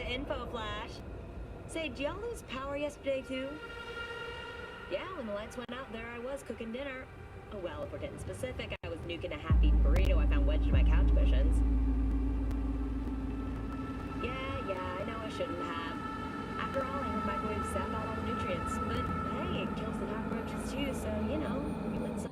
info flash. Say, did y'all lose power yesterday too? Yeah, when the lights went out, there I was cooking dinner. Oh well, if we're getting specific, I was nuking a half-eaten burrito I found wedged in my couch cushions. Yeah, I know I shouldn't have. After all, I heard microwave sap out all the nutrients. But hey, it kills the cockroaches too, so you know, we let some.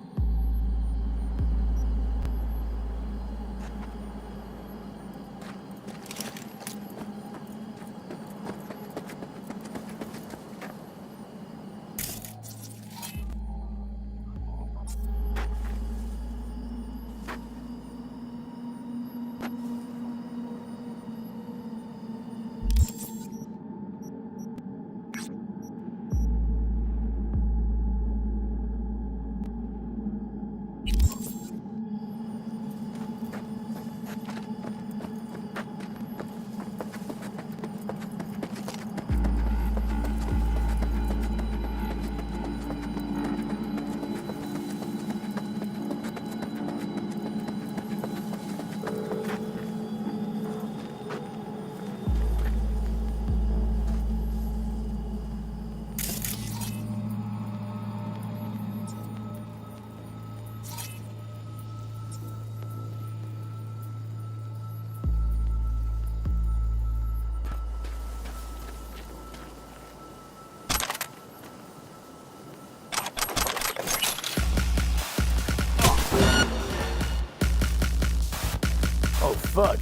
Fuck.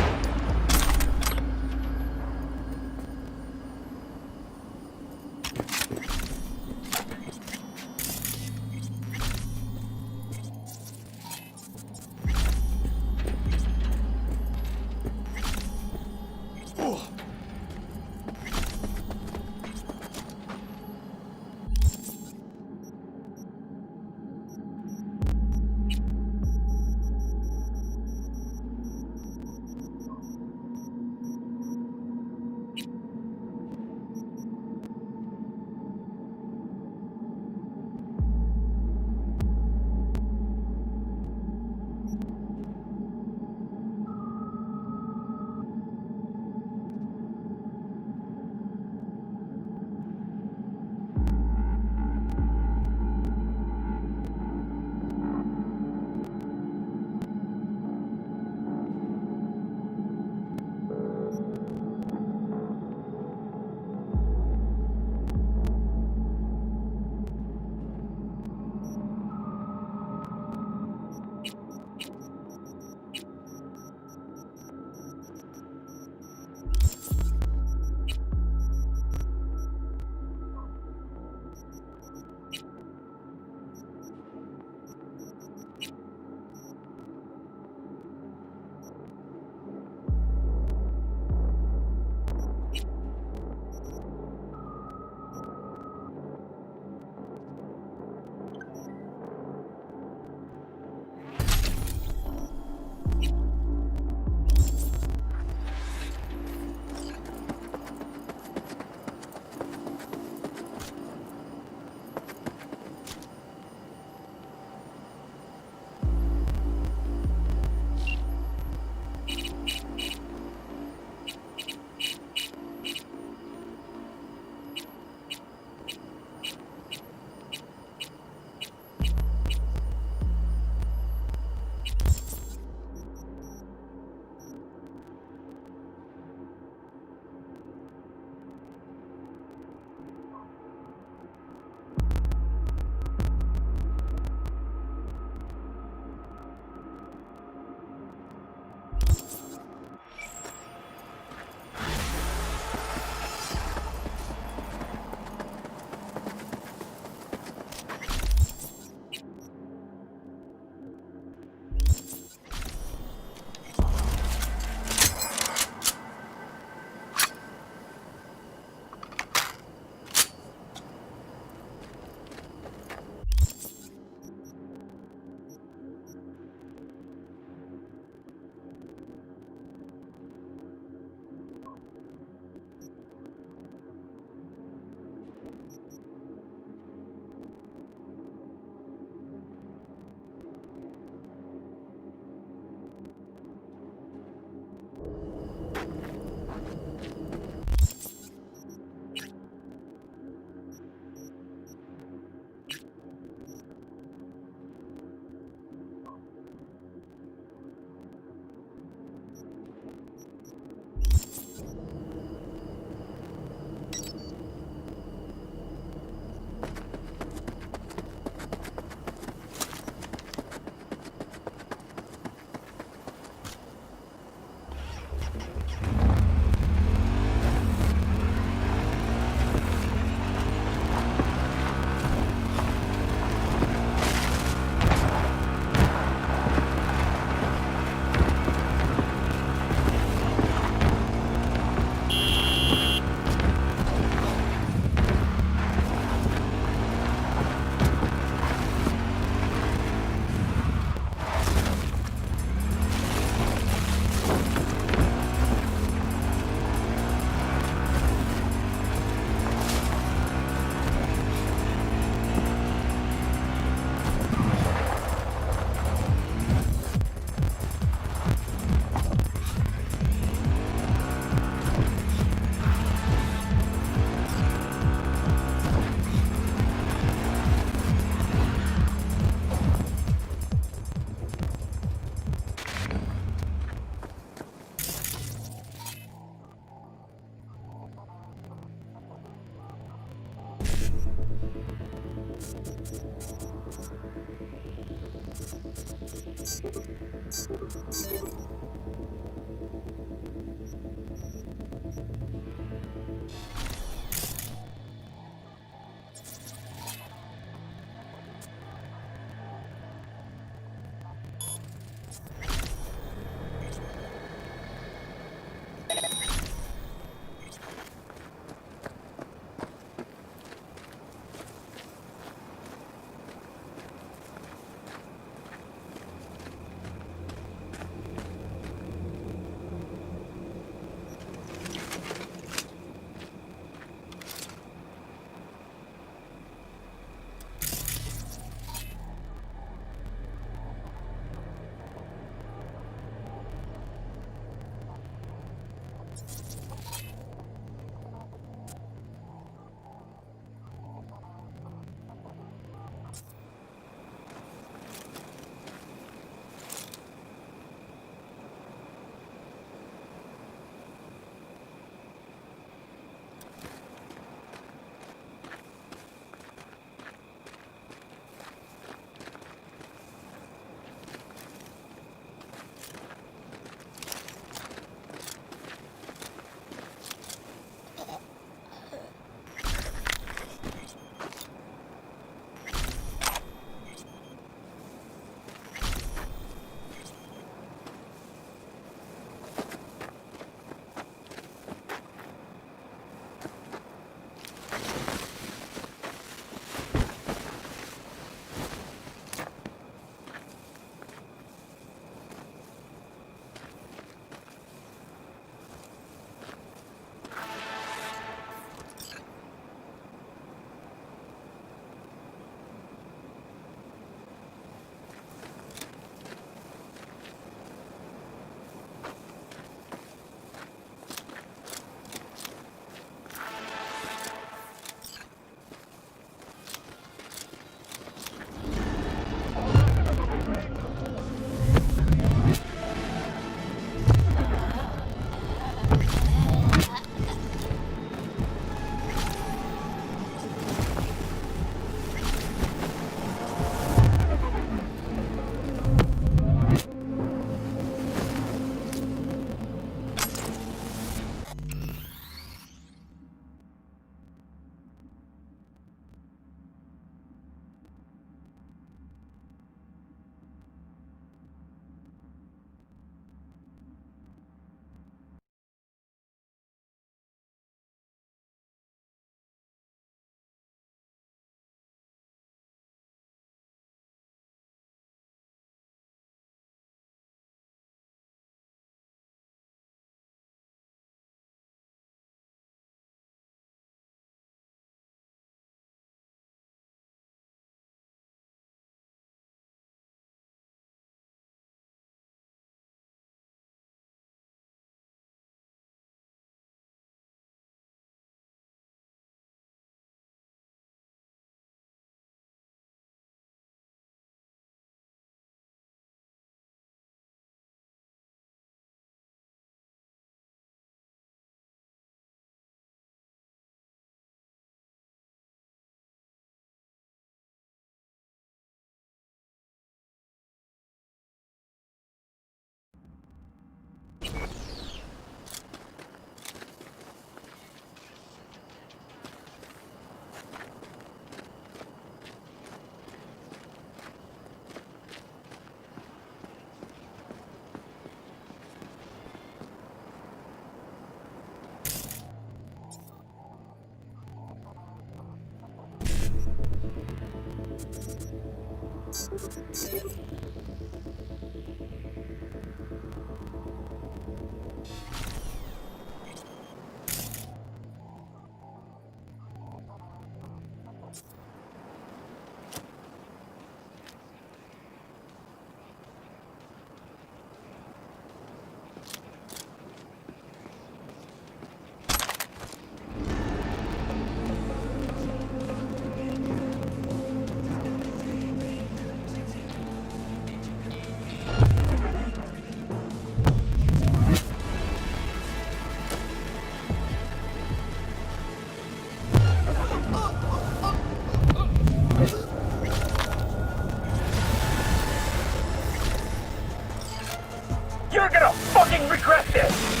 You're gonna fucking regret this!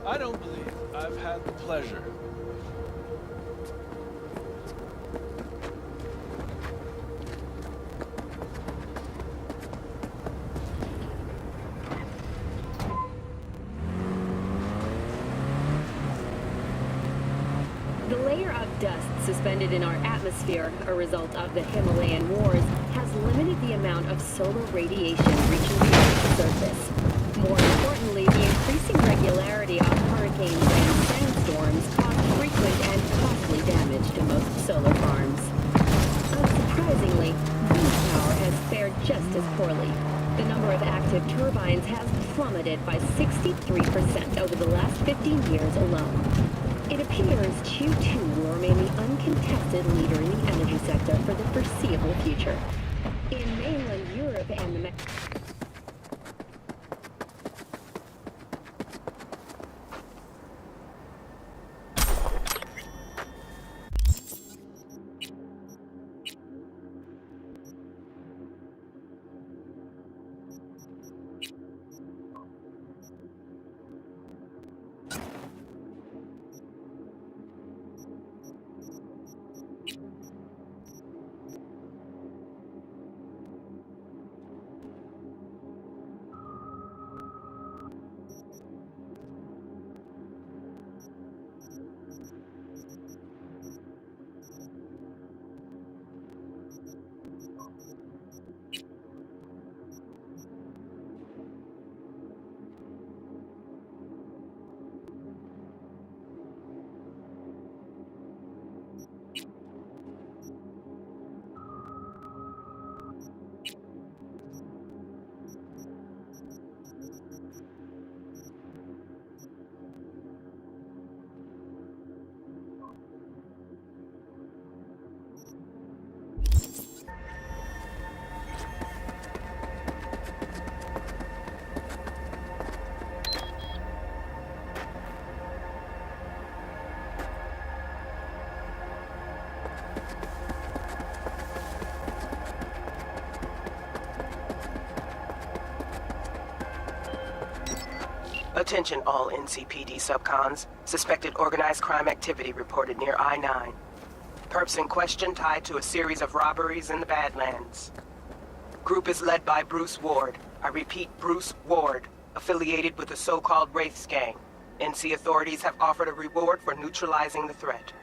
I don't believe I've had the pleasure. The layer of dust suspended in our atmosphere, a result of the Himalayan wars, has limited the amount of solar radiation reaching the Earth's surface. More importantly, the increasing regularity of hurricanes and sandstorms caused frequent and costly damage to most solar farms. Unsurprisingly, wind power has fared just as poorly. The number of active turbines has plummeted by 63% over the last 15 years alone. It appears Q2 will remain the uncontested leader in the energy sector for the foreseeable future. In mainland Europe and the Attention all NCPD subcons. Suspected organized crime activity reported near I-9. Perps in question tied to a series of robberies in the Badlands. Group is led by Bruce Ward. I repeat, Bruce Ward, affiliated with the so-called Wraiths gang. NC authorities have offered a reward for neutralizing the threat.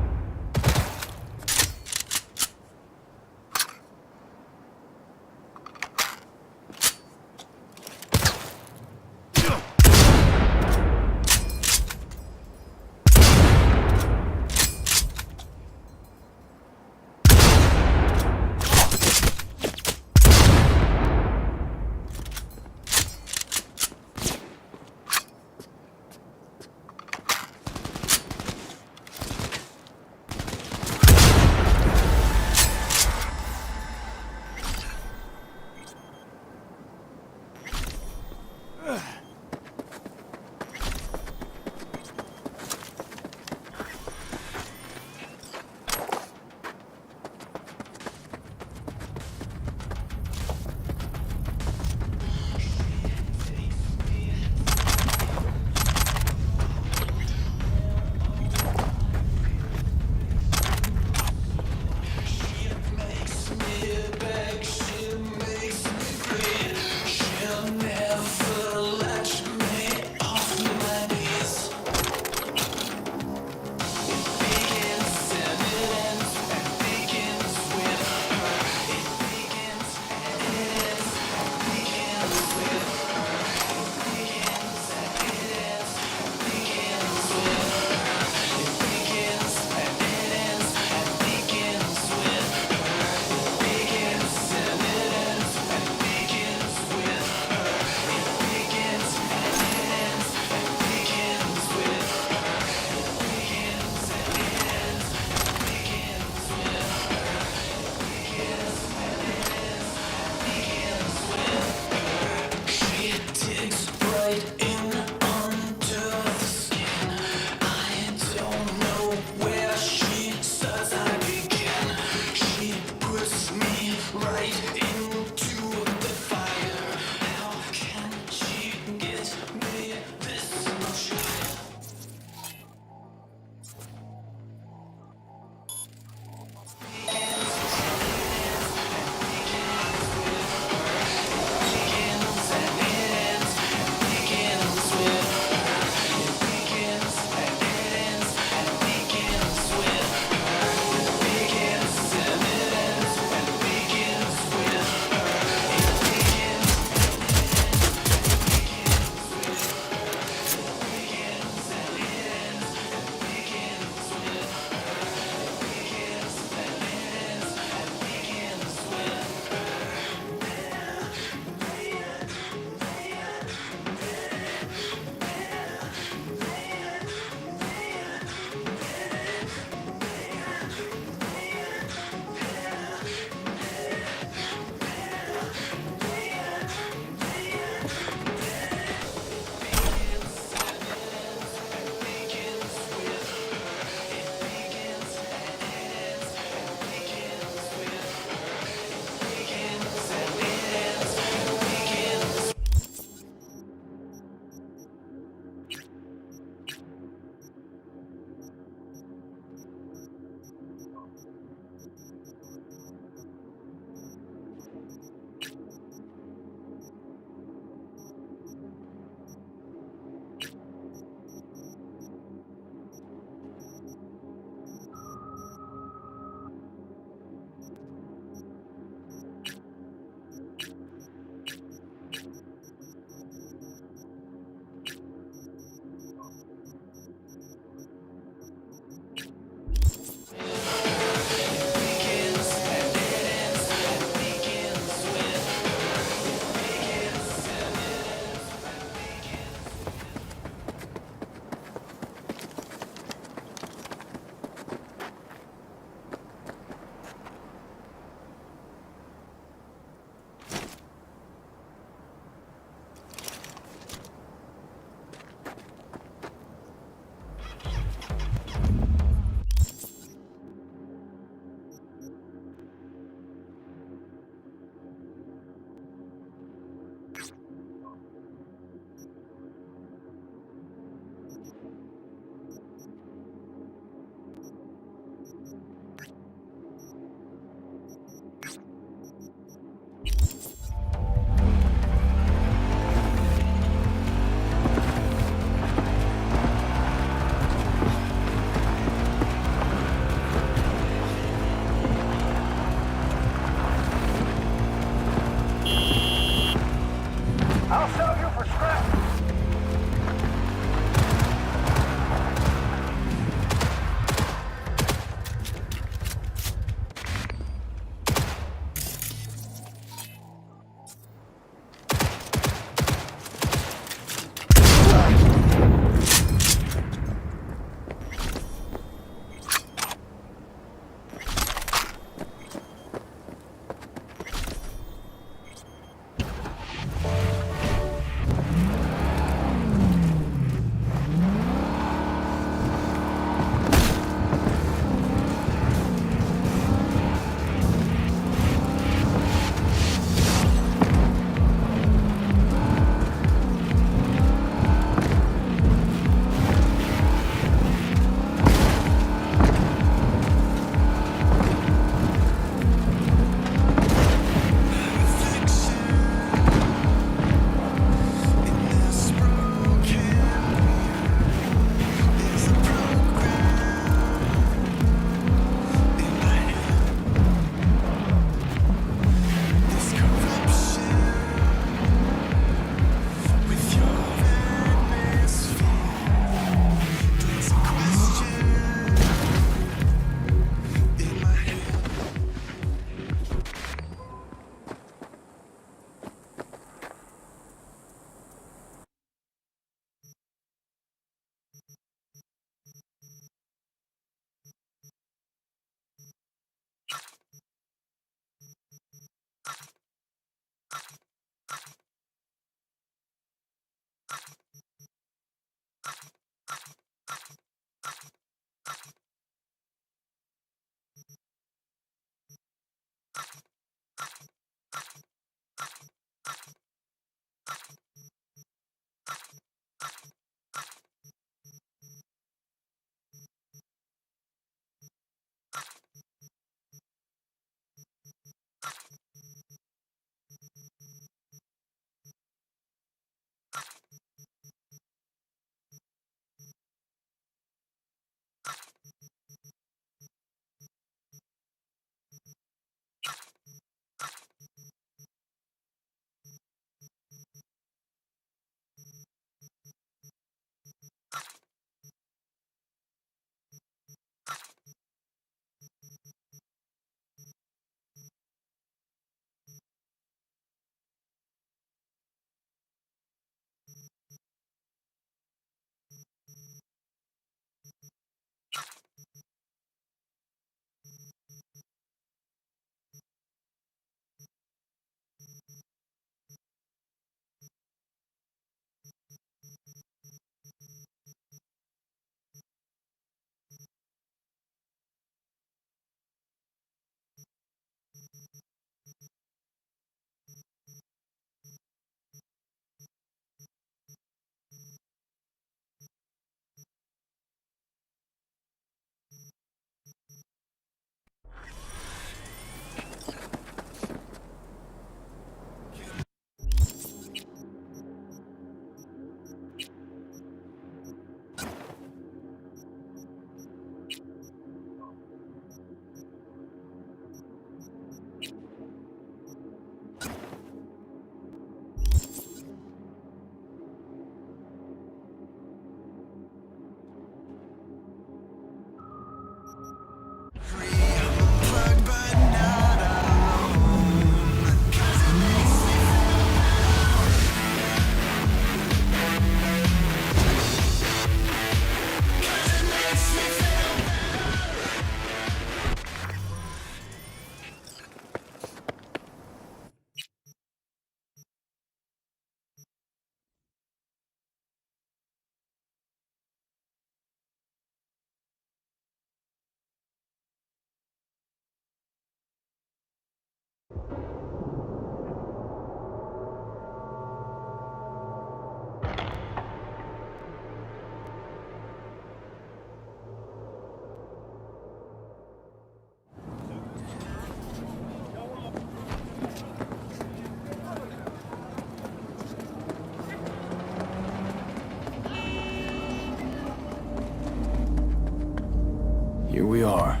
we are.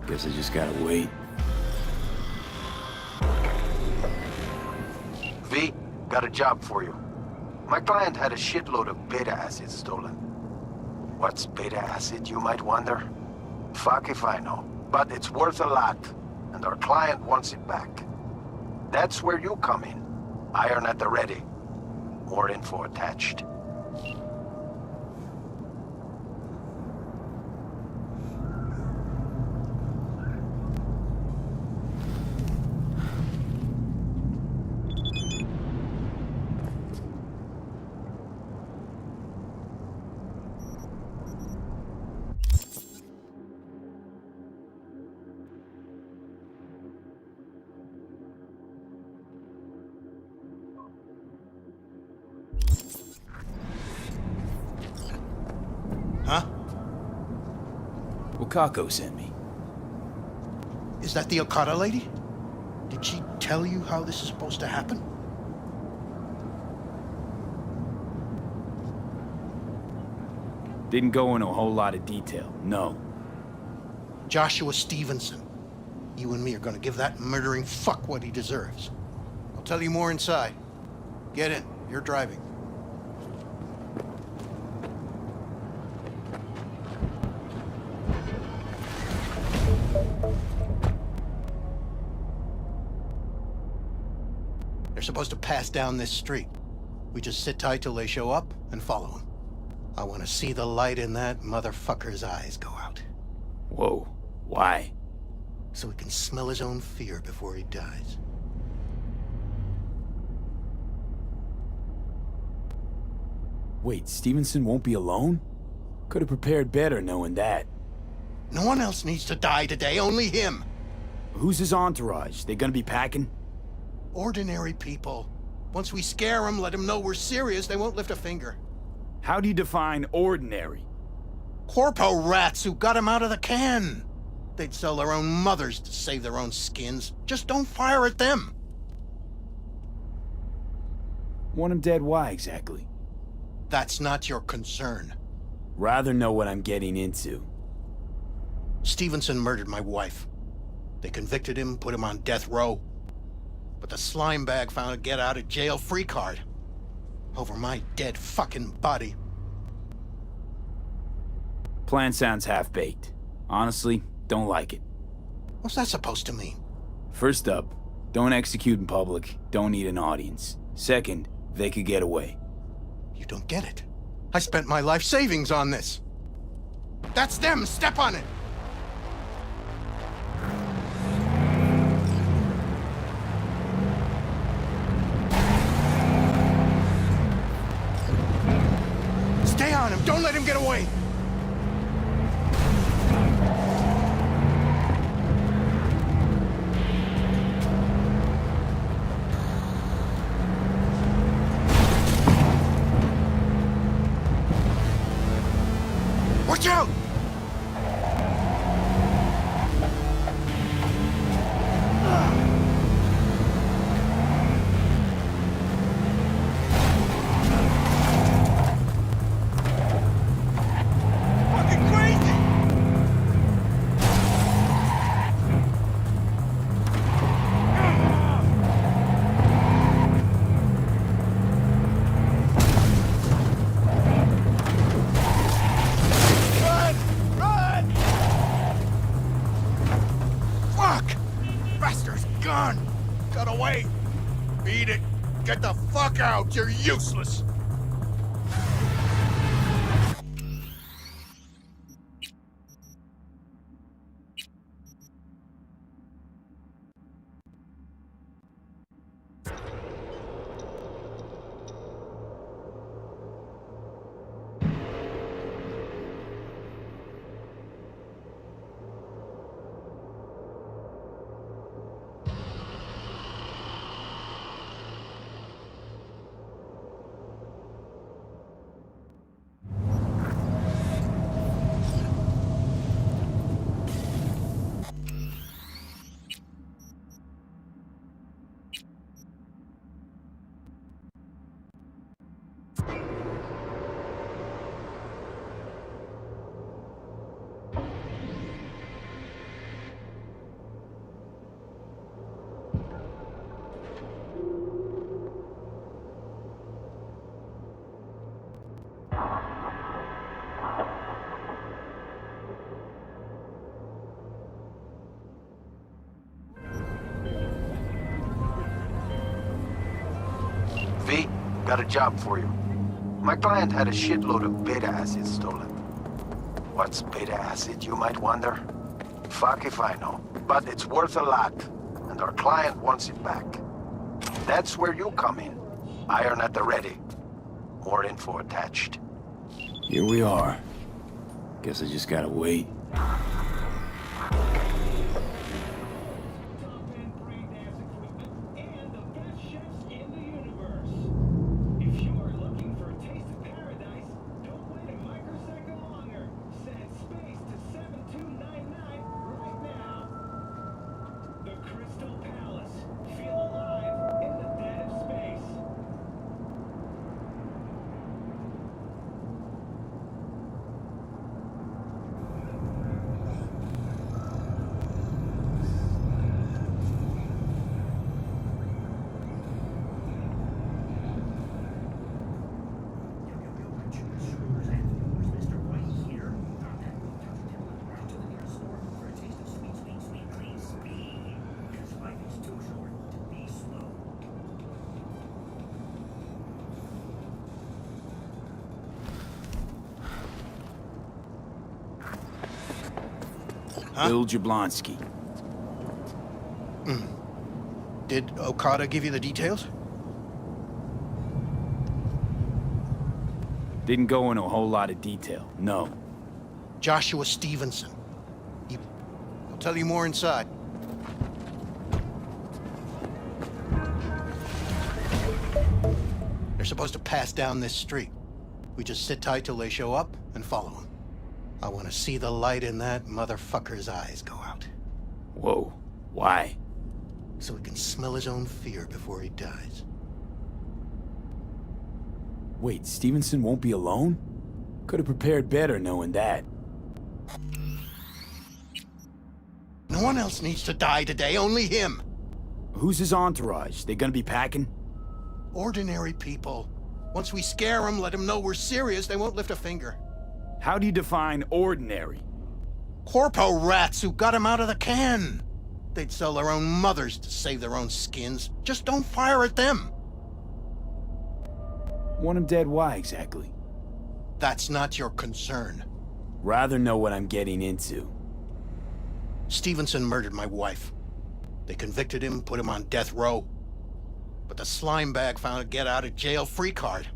Guess I just gotta wait. V, got a job for you. My client had a shitload of beta acid stolen. What's beta acid, you might wonder? Fuck if I know. But it's worth a lot, and our client wants it back. That's where you come in. Iron at the ready. More info attached. Huh? Wakako sent me. Is that the Okada lady? Did she tell you how this is supposed to happen? Didn't go into a whole lot of detail, no. Joshua Stevenson. You and me are gonna give that murdering fuck what he deserves. I'll tell you more inside. Get in. You're driving. They're supposed to pass down this street. We just sit tight till they show up and follow them. I want to see the light in that motherfucker's eyes go out. Whoa, why? So he can smell his own fear before he dies. Wait, Stevenson won't be alone? Could have prepared better knowing that. No one else needs to die today, only him. Who's his entourage? They gonna be packing? Ordinary people. Once we scare them, let them know we're serious, they won't lift a finger. How do you define ordinary? Corpo rats who got him out of the can. They'd sell their own mothers to save their own skins. Just don't fire at them. Want him dead, why exactly? That's not your concern. Rather know what I'm getting into. Stevenson murdered my wife. They convicted him, put him on death row. But the slime bag found a get-out-of-jail-free card. Over my dead fucking body. Plan sounds half-baked. Honestly, don't like it. What's that supposed to mean? First up, don't execute in public, don't need an audience. Second, they could get away. You don't get it. I spent my life savings on this. That's them! Step on it! Stay on him! Don't let him get away! Watch out! Fucking crazy! Run! Run! Fuck! Bastard's gone! Got away! Beat it! Get the fuck out! You're useless! Got a job for you. My client had a shitload of beta acid stolen. What's beta acid, you might wonder? Fuck if I know. But it's worth a lot, and our client wants it back. That's where you come in. Iron at the ready. More info attached. Here we are. Guess I just gotta wait. Huh? Bill Jablonski. Did Okada give you the details? Didn't go into a whole lot of detail, no. Joshua Stevenson. He'll tell you more inside. They're supposed to pass down this street. We just sit tight till they show up and follow them. I want to see the light in that motherfucker's eyes go out. Whoa, why? So he can smell his own fear before he dies. Wait, Stevenson won't be alone? Could have prepared better knowing that. No one else needs to die today, only him. Who's his entourage? They gonna be packing? Ordinary people. Once we scare them, let them know we're serious, they won't lift a finger. How do you define ordinary? Corpo rats who got him out of the can. They'd sell their own mothers to save their own skins. Just don't fire at them. Want him dead, why exactly? That's not your concern. Rather know what I'm getting into. Stevenson murdered my wife. They convicted him, put him on death row. But the slime bag found a get-out-of-jail-free card.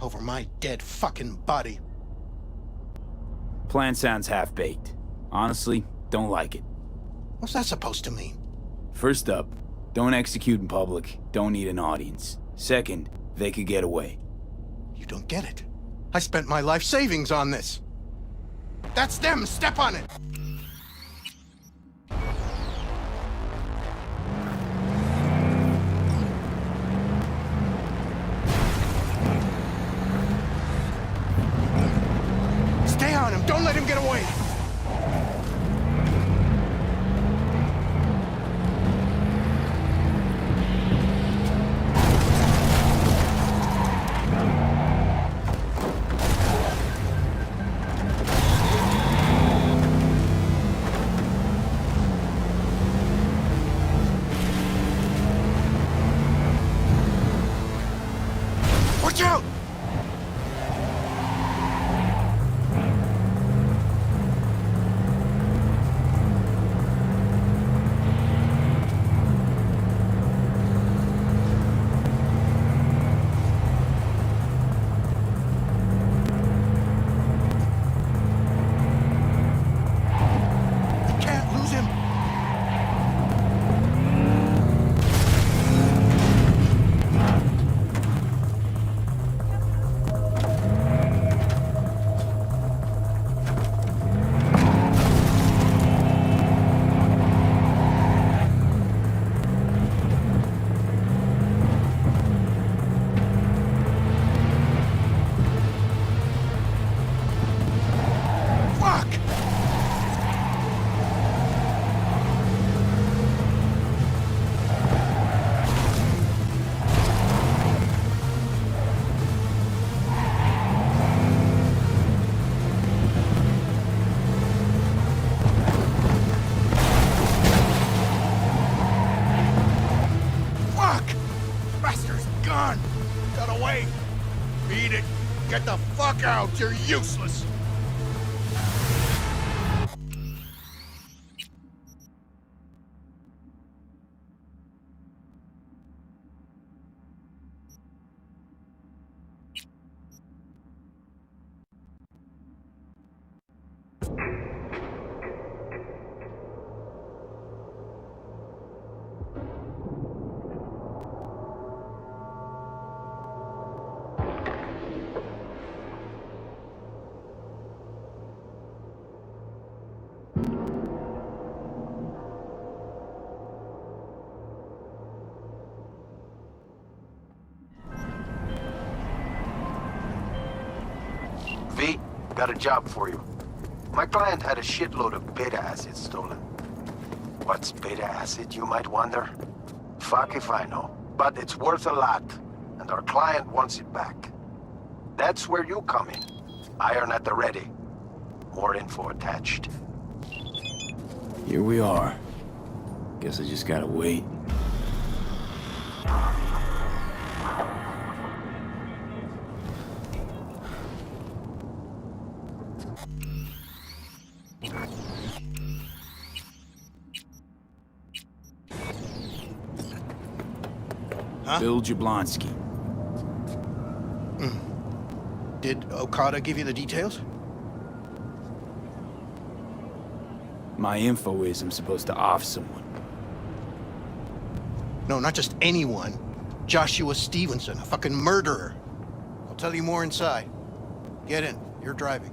Over my dead fucking body. Plan sounds half-baked. Honestly, don't like it. What's that supposed to mean? First up, don't execute in public, don't need an audience. Second, they could get away. You don't get it. I spent my life savings on this. That's them! Step on it! Stay on him! Don't let him get away! Watch out! Get the fuck out! You're useless! V, got a job for you. My client had a shitload of beta acid stolen. What's beta acid, you might wonder? Fuck if I know. But it's worth a lot, and our client wants it back. That's where you come in. Iron at the ready. More info attached. Here we are. Guess I just gotta wait. Bill Jablonski. Did Okada give you the details? My info is I'm supposed to off someone. No, not just anyone. Joshua Stevenson, a fucking murderer. I'll tell you more inside. Get in. You're driving.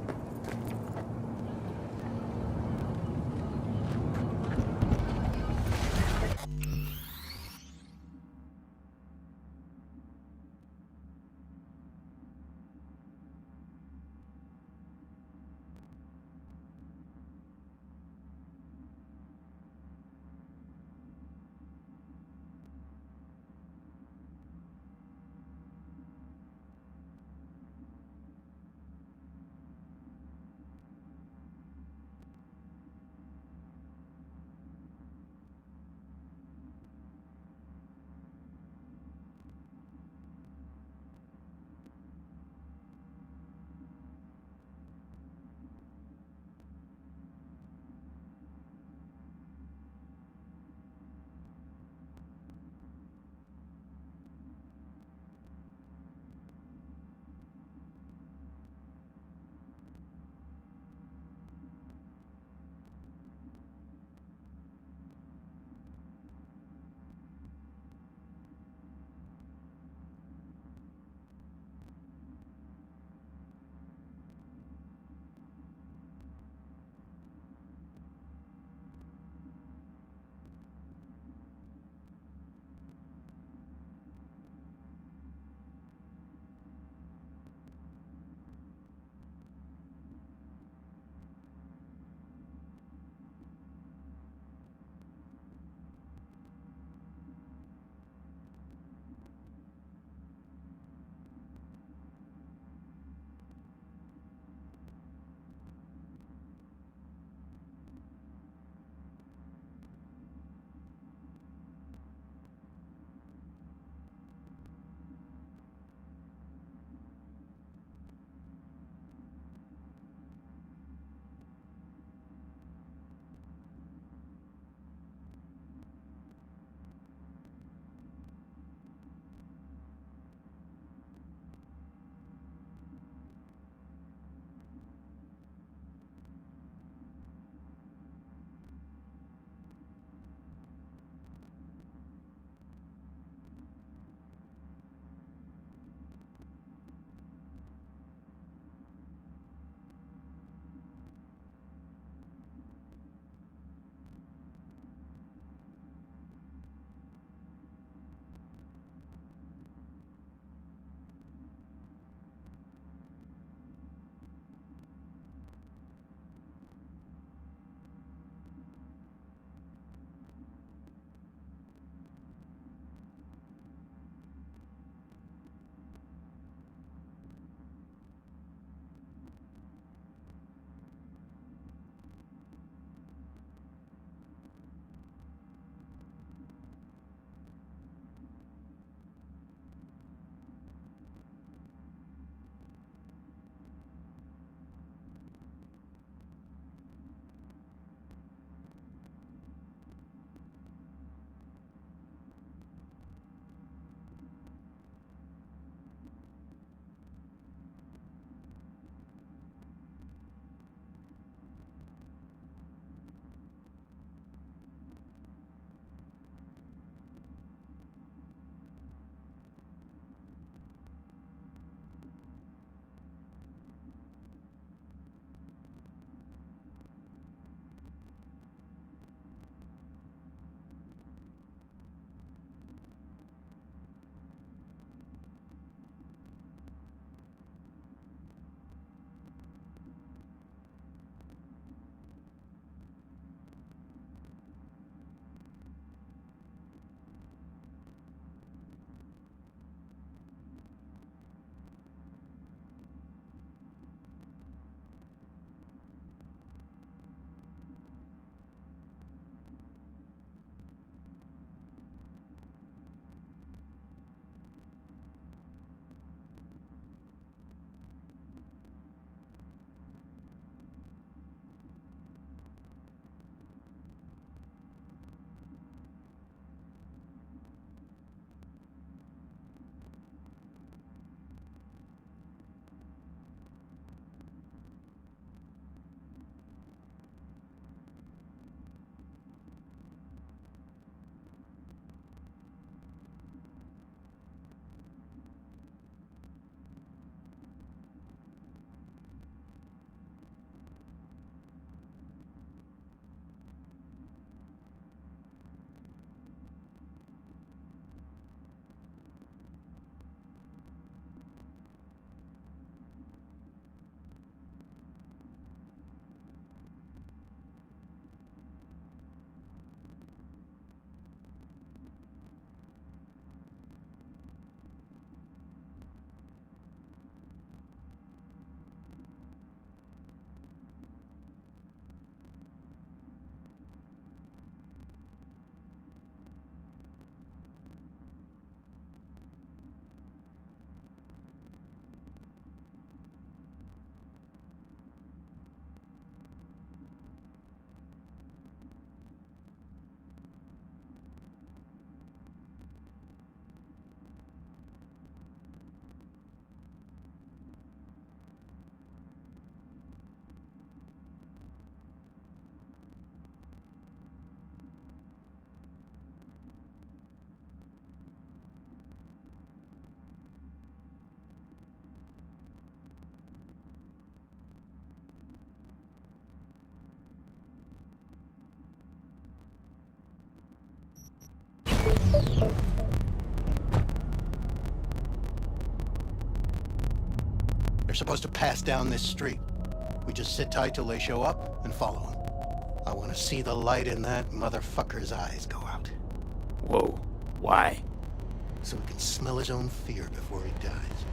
They're supposed to pass down this street. We just sit tight till they show up and follow them. I want to see the light in that motherfucker's eyes go out. Whoa. Why? So he can smell his own fear before he dies.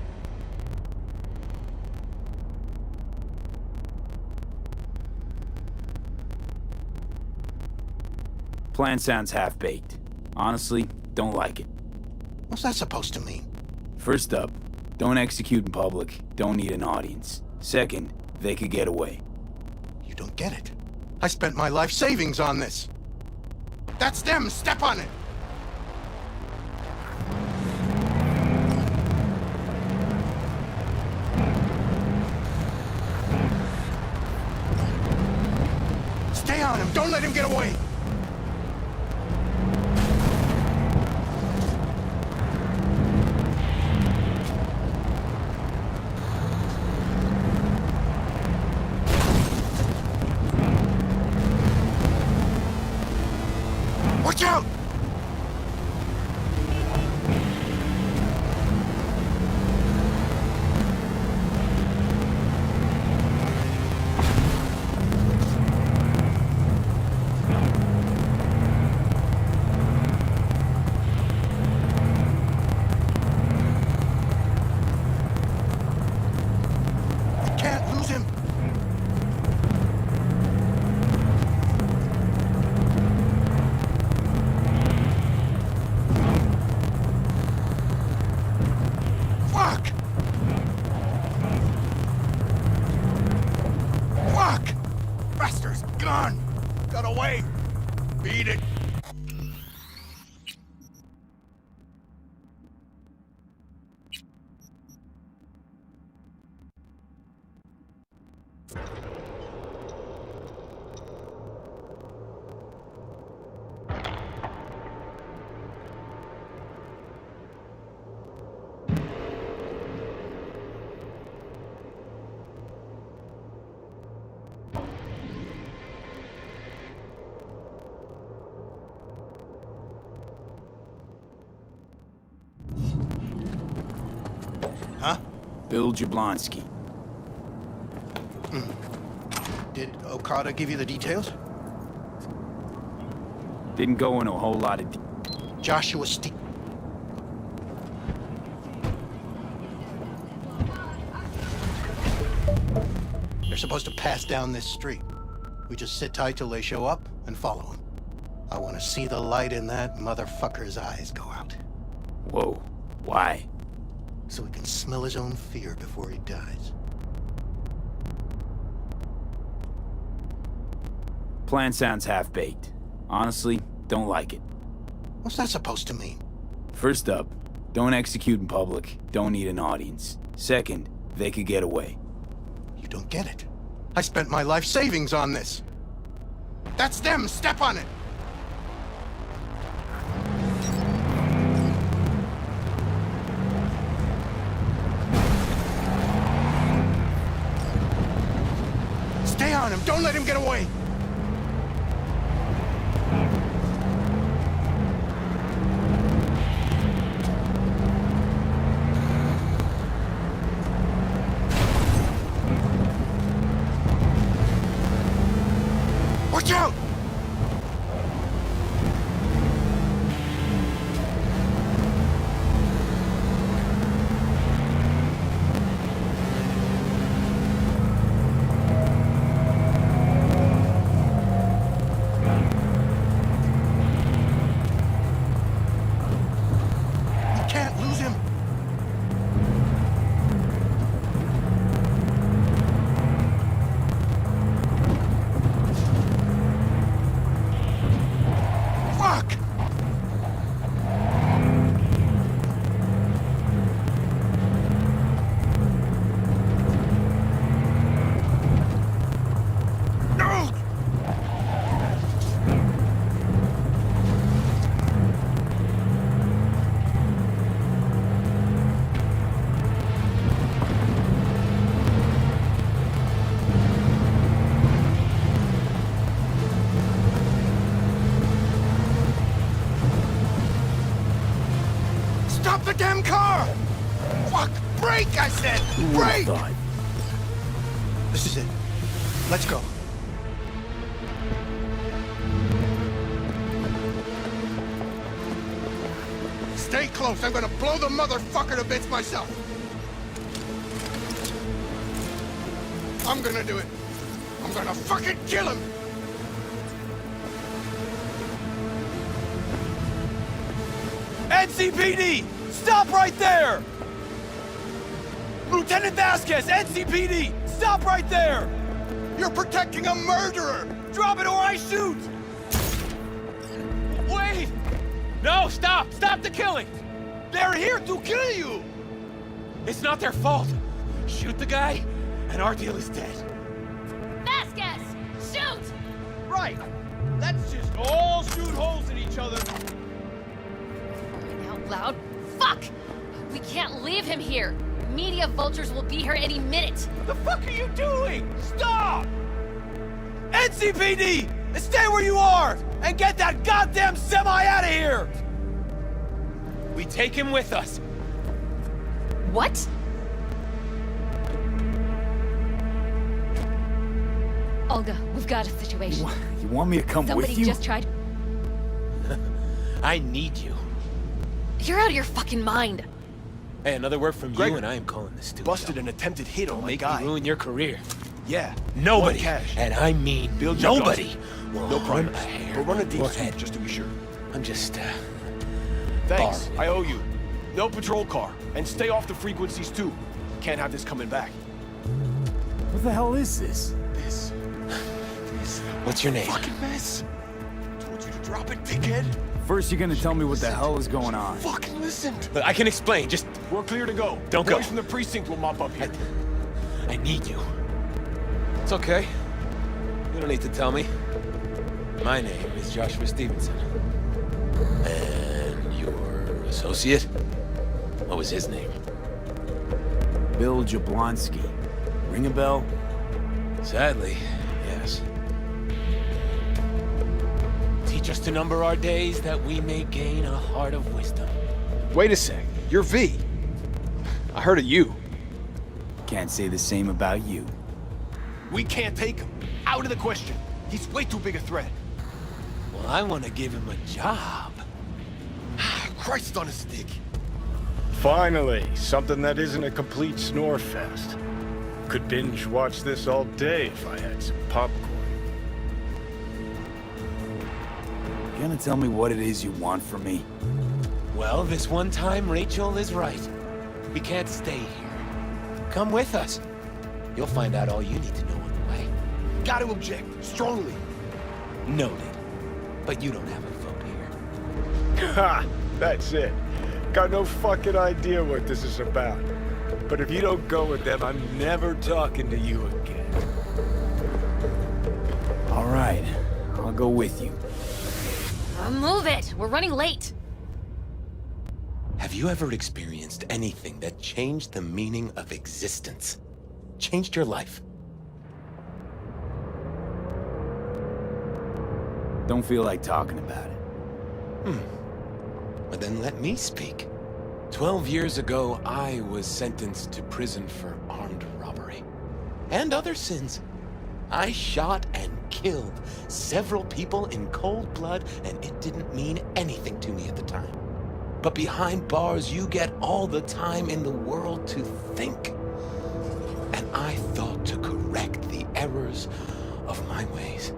Plan sounds half-baked. Honestly, don't like it. What's that supposed to mean? First up, don't execute in public. Don't need an audience. Second, they could get away. You don't get it. I spent my life savings on this. That's them! Step on it! Stay on him! Don't let him get away! Watch out! I can't lose him! Fuck! Fuck! Bastard's gone! Got away! Beat it! Huh? Bill Jablonski. Did Okada give you the details? Didn't go into a whole lot of Joshua Steve. They're supposed to pass down this street. We just sit tight till they show up and follow them. I want to see the light in that motherfucker's eyes go out. Whoa. Why? So he can smell his own fear before he dies. Plan sounds half-baked. Honestly, don't like it. What's that supposed to mean? First up, don't execute in public. Don't need an audience. Second, they could get away. You don't get it. I spent my life savings on this. That's them! Step on it! Stay on him! Don't let him get away! Watch out! Stop the damn car! Fuck! Brake, I said! Brake! This is it. Let's go. Stay close. I'm gonna blow the motherfucker to bits myself. I'm gonna do it. I'm gonna fucking kill him. NCPD! Stop right there! Lieutenant Vasquez, NCPD! Stop right there! You're protecting a murderer. Drop it or I shoot! Wait! No, stop! Stop the killing! They're here to kill you! It's not their fault. Shoot the guy, and our deal is dead. Vasquez! Shoot! Right. Let's just all shoot holes in each other. Crying out loud. Fuck! We can't leave him here. Media vultures will be here any minute. What the fuck are you doing? Stop! NCPD! Stay where you are! And get that goddamn semi out of here! We take him with us. What? Olga, we've got a situation. You want me to come Somebody with you? just tried. I need you. You're out of your fucking mind. Hey, another word from Greg, you and I am calling this studio. Busted an attempted hit on my Make guy. me ruin your career. Yeah. Nobody, Want cash. and I mean Build your nobody, will No harm priors. a hair But run a deep or sweep head. just to be sure. I'm just, Thanks. Borrow. I owe you. No patrol car. And stay off the frequencies too. Can't have this coming back. What the hell is this? This what's your name? fucking mess. Told you to drop it, dickhead. First you're gonna tell me what the hell is going on. Fucking listen. Look, I can explain, just, We're clear to go. Don't Boys go. from the precinct will mop up here. I need you. It's okay. You don't need to tell me. My name is Joshua Stevenson. And your associate? What was his name? Bill Jablonski. Ring a bell? Sadly, yes. Teach us to number our days that we may gain a heart of wisdom. Wait a sec. You're V. I heard of you. Can't say the same about you. We can't take him. Out of the question. He's way too big a threat. Well, I want to give him a job. Christ on a stick. Finally, something that isn't a complete snore fest. Could binge watch this all day if I had some popcorn. You gonna tell me what it is you want from me? Well, this one time Rachel is right. We can't stay here. Come with us. You'll find out all you need to know on the way. Got to object. Strongly. Noted. But you don't have a vote here. Ha! That's it. Got no fucking idea what this is about. But if you don't go with them, I'm never talking to you again. All right, I'll go with you. Move it! We're running late. Have you ever experienced anything that changed the meaning of existence? Changed your life? Don't feel like talking about it. Well, then let me speak. 12 years ago, I was sentenced to prison for armed robbery. And other sins. I shot and killed several people in cold blood, and it didn't mean anything to me at the time. But behind bars, you get all the time in the world to think. And I thought to correct the errors of my ways.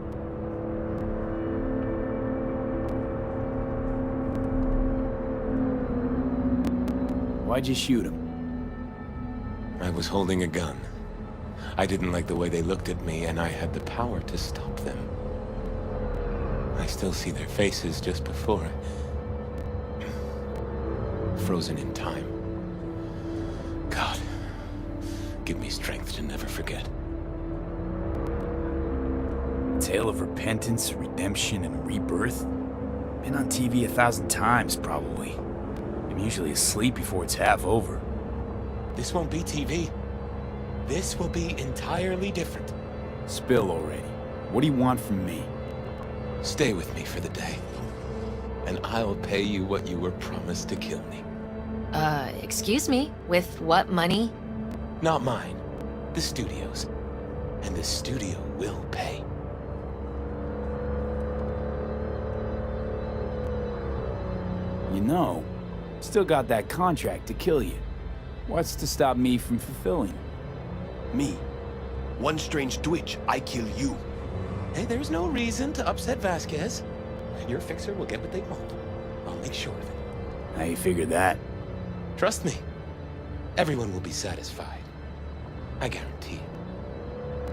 Why'd you shoot him? I was holding a gun. I didn't like the way they looked at me, and I had the power to stop them. I still see their faces just before. Frozen in time. God, give me strength to never forget. Tale of repentance, redemption, and rebirth? Been on TV 1,000 times, probably. I'm usually asleep before it's half over. This won't be TV. This will be entirely different. Spill already. What do you want from me? Stay with me for the day, and I'll pay you what you were promised to kill me. Excuse me? With what money? Not mine. The studio's. And the studio will pay. You know, still got that contract to kill you. What's to stop me from fulfilling it? Me. One strange twitch, I kill you. Hey, there's no reason to upset Vasquez. Your fixer will get what they want. I'll make sure of it. How you figure that? Trust me. Everyone will be satisfied. I guarantee it.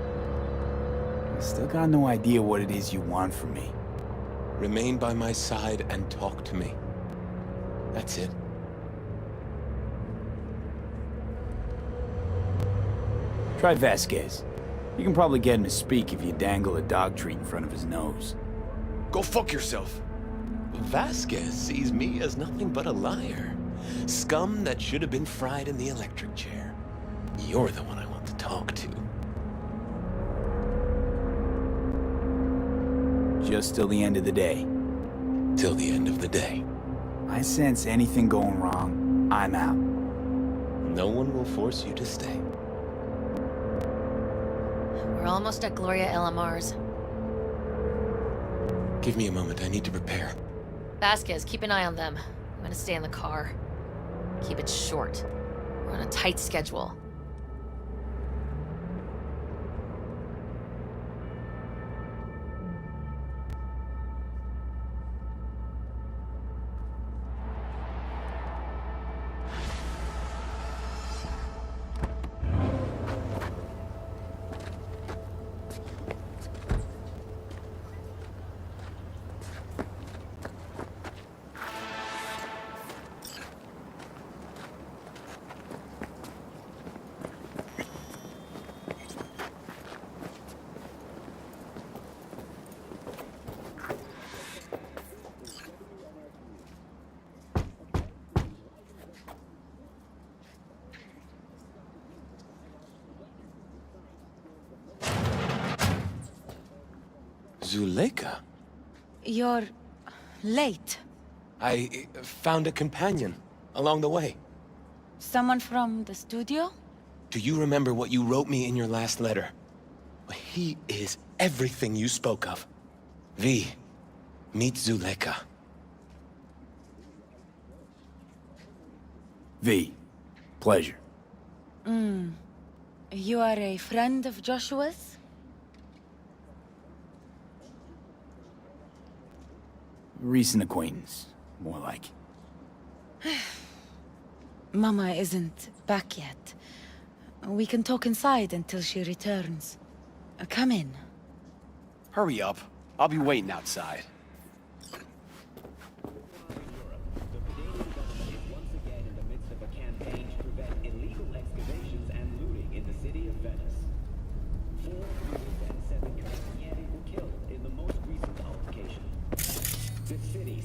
I still got no idea what it is you want from me. Remain by my side and talk to me. That's it. Try Vasquez. You can probably get him to speak if you dangle a dog treat in front of his nose. Go fuck yourself. Vasquez sees me as nothing but a liar. Scum that should have been fried in the electric chair. You're the one I want to talk to. Just till the end of the day. Till the end of the day. I sense anything going wrong, I'm out. No one will force you to stay. We're almost at Gloria LMR's. Give me a moment, I need to prepare. Vasquez, keep an eye on them. I'm gonna stay in the car. Keep it short. We're on a tight schedule. Zuleika? You're late. I found a companion along the way. Someone from the studio? Do you remember what you wrote me in your last letter? He is everything you spoke of. V, meet Zuleika. V, pleasure. You are a friend of Joshua's? Recent acquaintance, more like. Mama isn't back yet. We can talk inside until she returns. Come in. Hurry up. I'll be waiting outside.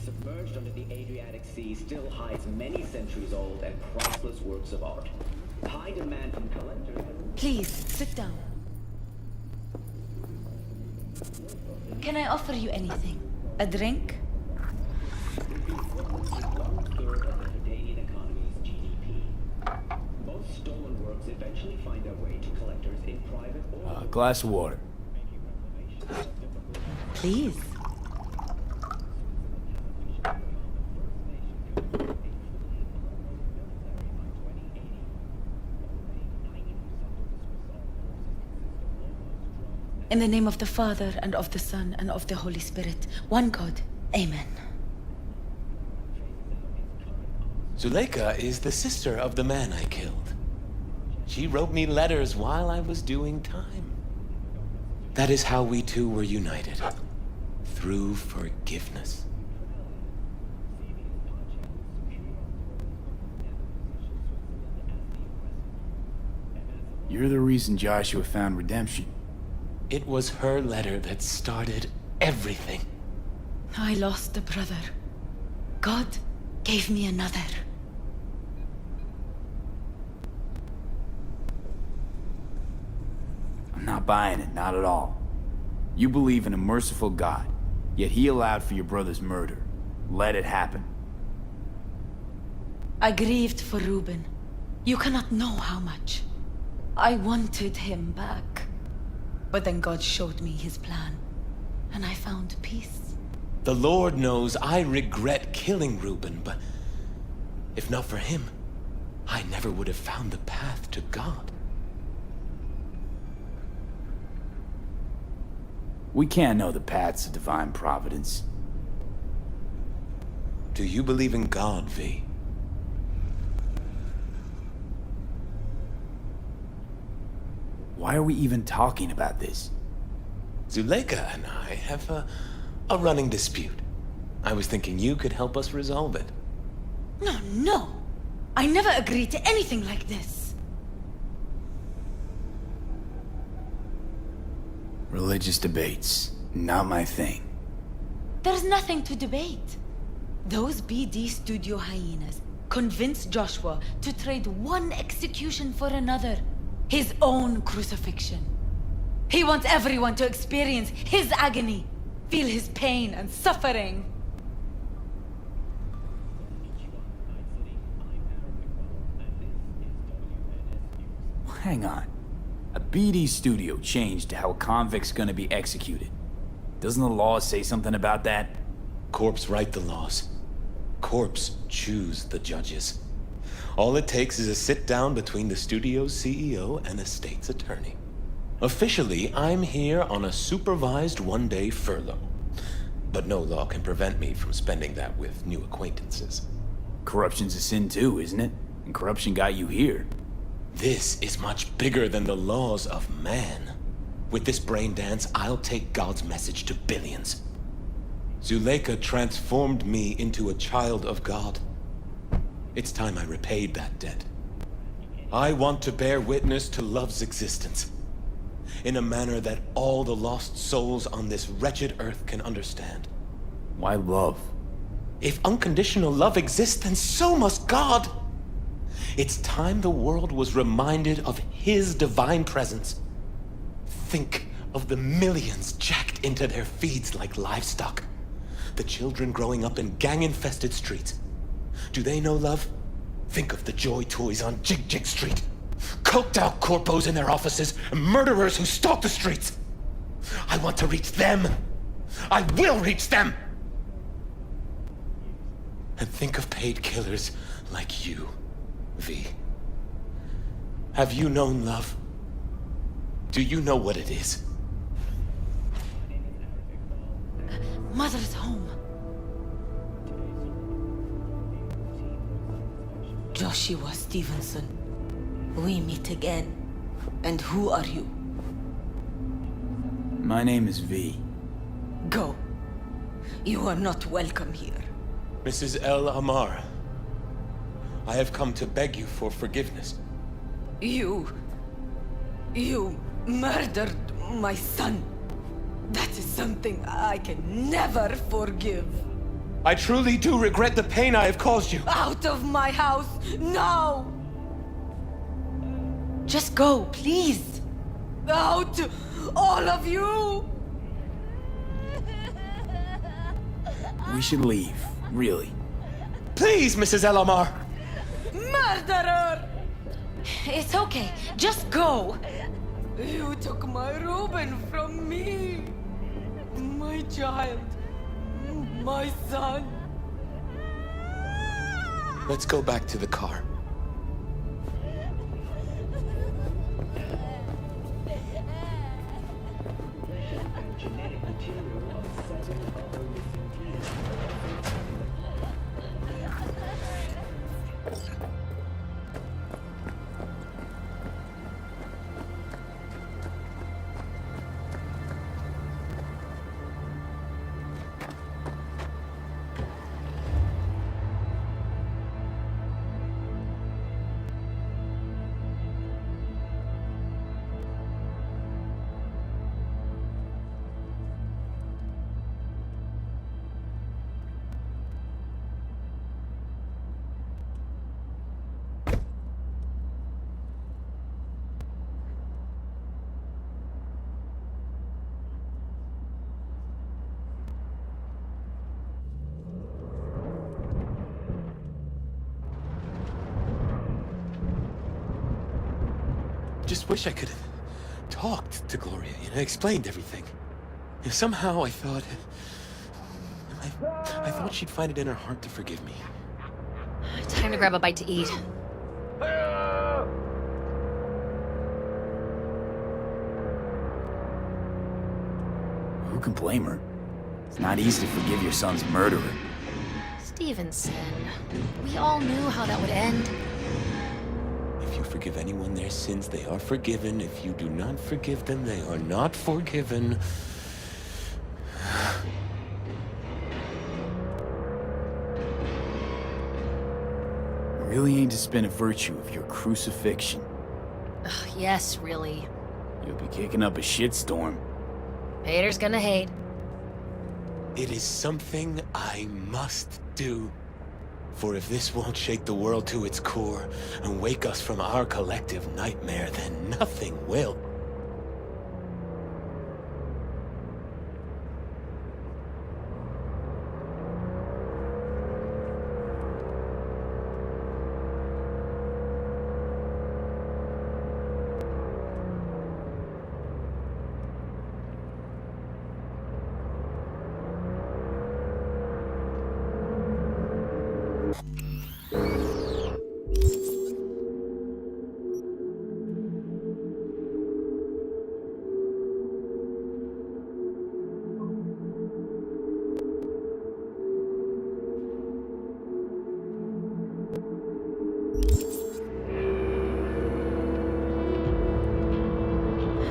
Submerged under the Adriatic Sea still hides many centuries-old and priceless works of art. High demand from collectors. Please, sit down. Can I offer you anything? A drink? One-third of the Canadian economy's GDP. Most stolen works eventually find their way to collectors in private or... Glass of water. Please. In the name of the Father, and of the Son, and of the Holy Spirit, one God. Amen. Zuleika is the sister of the man I killed. She wrote me letters while I was doing time. That is how we two were united. Through forgiveness. You're the reason Joshua found redemption. It was her letter that started everything. I lost a brother. God gave me another. I'm not buying it, not at all. You believe in a merciful God, yet he allowed for your brother's murder. Let it happen. I grieved for Ruben. You cannot know how much. I wanted him back. But then God showed me his plan, and I found peace. The Lord knows I regret killing Ruben, but if not for him, I never would have found the path to God. We can't know the paths of divine providence. Do you believe in God, V? Why are we even talking about this? Zuleika and I have a running dispute. I was thinking you could help us resolve it. No. I never agreed to anything like this. Religious debates, not my thing. There's nothing to debate. Those BD studio hyenas convinced Joshua to trade one execution for another. His own crucifixion. He wants everyone to experience his agony, feel his pain and suffering. Hang on. A BD studio changed how a convict's gonna be executed. Doesn't the law say something about that? Corps write the laws. Corps choose the judges. All it takes is a sit-down between the studio's CEO and a state's attorney. Officially, I'm here on a supervised one-day furlough. But no law can prevent me from spending that with new acquaintances. Corruption's a sin too, isn't it? And corruption got you here. This is much bigger than the laws of man. With this brain dance, I'll take God's message to billions. Zuleika transformed me into a child of God. It's time I repaid that debt. I want to bear witness to love's existence in a manner that all the lost souls on this wretched earth can understand. Why love? If unconditional love exists, then so must God. It's time the world was reminded of His divine presence. Think of the millions jacked into their feeds like livestock. The children growing up in gang-infested streets. Do they know love? Think of the joy toys on Jig Jig Street. Coked out corpos in their offices and murderers who stalk the streets. I want to reach them. I will reach them. And think of paid killers like you, V. Have you known love? Do you know what it is? Mother's home. Joshua Stevenson, we meet again. And who are you? My name is V. Go. You are not welcome here. Mrs. El Amar, I have come to beg you for forgiveness. You murdered my son. That is something I can never forgive. I truly do regret the pain I have caused you. Out of my house, now! Just go, please. Out, all of you! We should leave, really. Please, Mrs. El Amar! Murderer! It's okay, just go. You took my Ruben from me. My child. My son. Let's go back to the car. Genetic material of 7 other missing teams. just wish I could have talked to Gloria, explained everything. Somehow I thought... I thought she'd find it in her heart to forgive me. Time to grab a bite to eat. Who can blame her? It's not easy to forgive your son's murderer. Stevenson, we all knew how that would end. If you forgive anyone their sins, they are forgiven. If you do not forgive them, they are not forgiven. Really aim to spin a virtue of your crucifixion. Ugh, yes, really. You'll be kicking up a shitstorm. Haters gonna hate. It is something I must do. For if this won't shake the world to its core and wake us from our collective nightmare, then nothing will.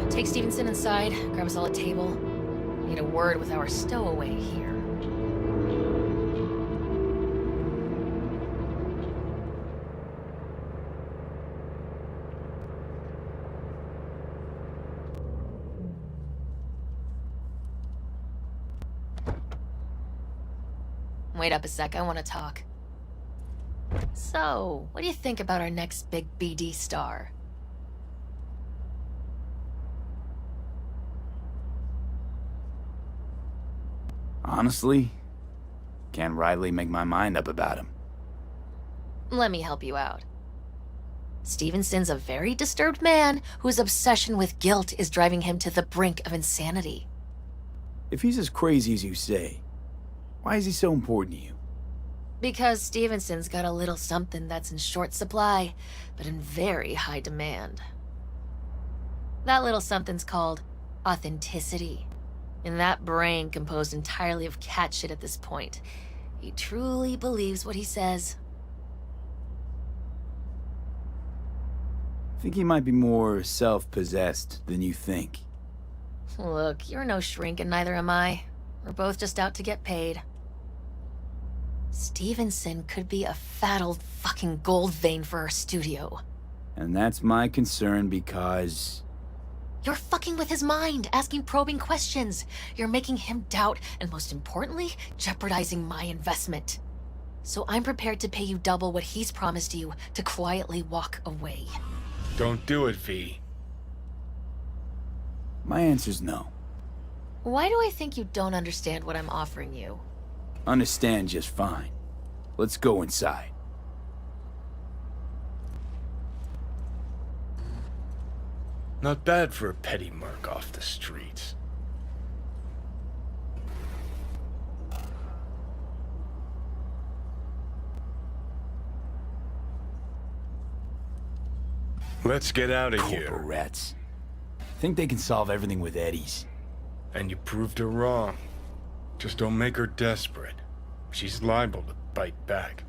Take Stevenson inside, grab us all a table. Need a word with our stowaway here. Wait up a sec, I want to talk. So, what do you think about our next big BD star? Honestly, can't rightly make my mind up about him. Let me help you out. Stevenson's a very disturbed man whose obsession with guilt is driving him to the brink of insanity. If he's as crazy as you say, why is he so important to you? Because Stevenson's got a little something that's in short supply, but in very high demand. That little something's called authenticity. And that brain composed entirely of cat shit at this point. He truly believes what he says. I think he might be more self-possessed than you think. Look, you're no shrink and neither am I. We're both just out to get paid. Stevenson could be a fat old fucking gold vein for our studio. And that's my concern because... You're fucking with his mind, asking probing questions. You're making him doubt, and most importantly, jeopardizing my investment. So I'm prepared to pay you double what he's promised you to quietly walk away. Don't do it, V. My answer's no. Why do I think you don't understand what I'm offering you? Understand just fine. Let's go inside. Not bad for a petty merc off the streets. Let's get out of here. Corporal rats. Think they can solve everything with eddies. And you proved her wrong. Just don't make her desperate. She's liable to bite back.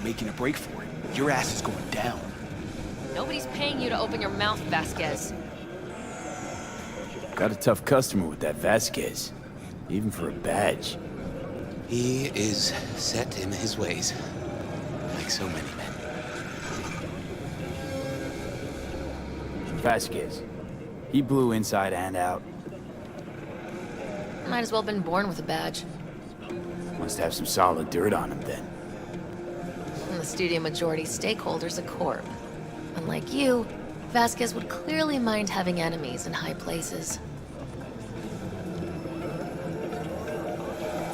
Making a break for it. Your ass is going down. Nobody's paying you to open your mouth, Vasquez. Got a tough customer with that Vasquez. Even for a badge. He is set in his ways. Like so many men. Vasquez. He blew inside and out. Might as well been born with a badge. Must have some solid dirt on him then. And the studio majority stakeholder's a corp. Unlike you, Vasquez would clearly mind having enemies in high places.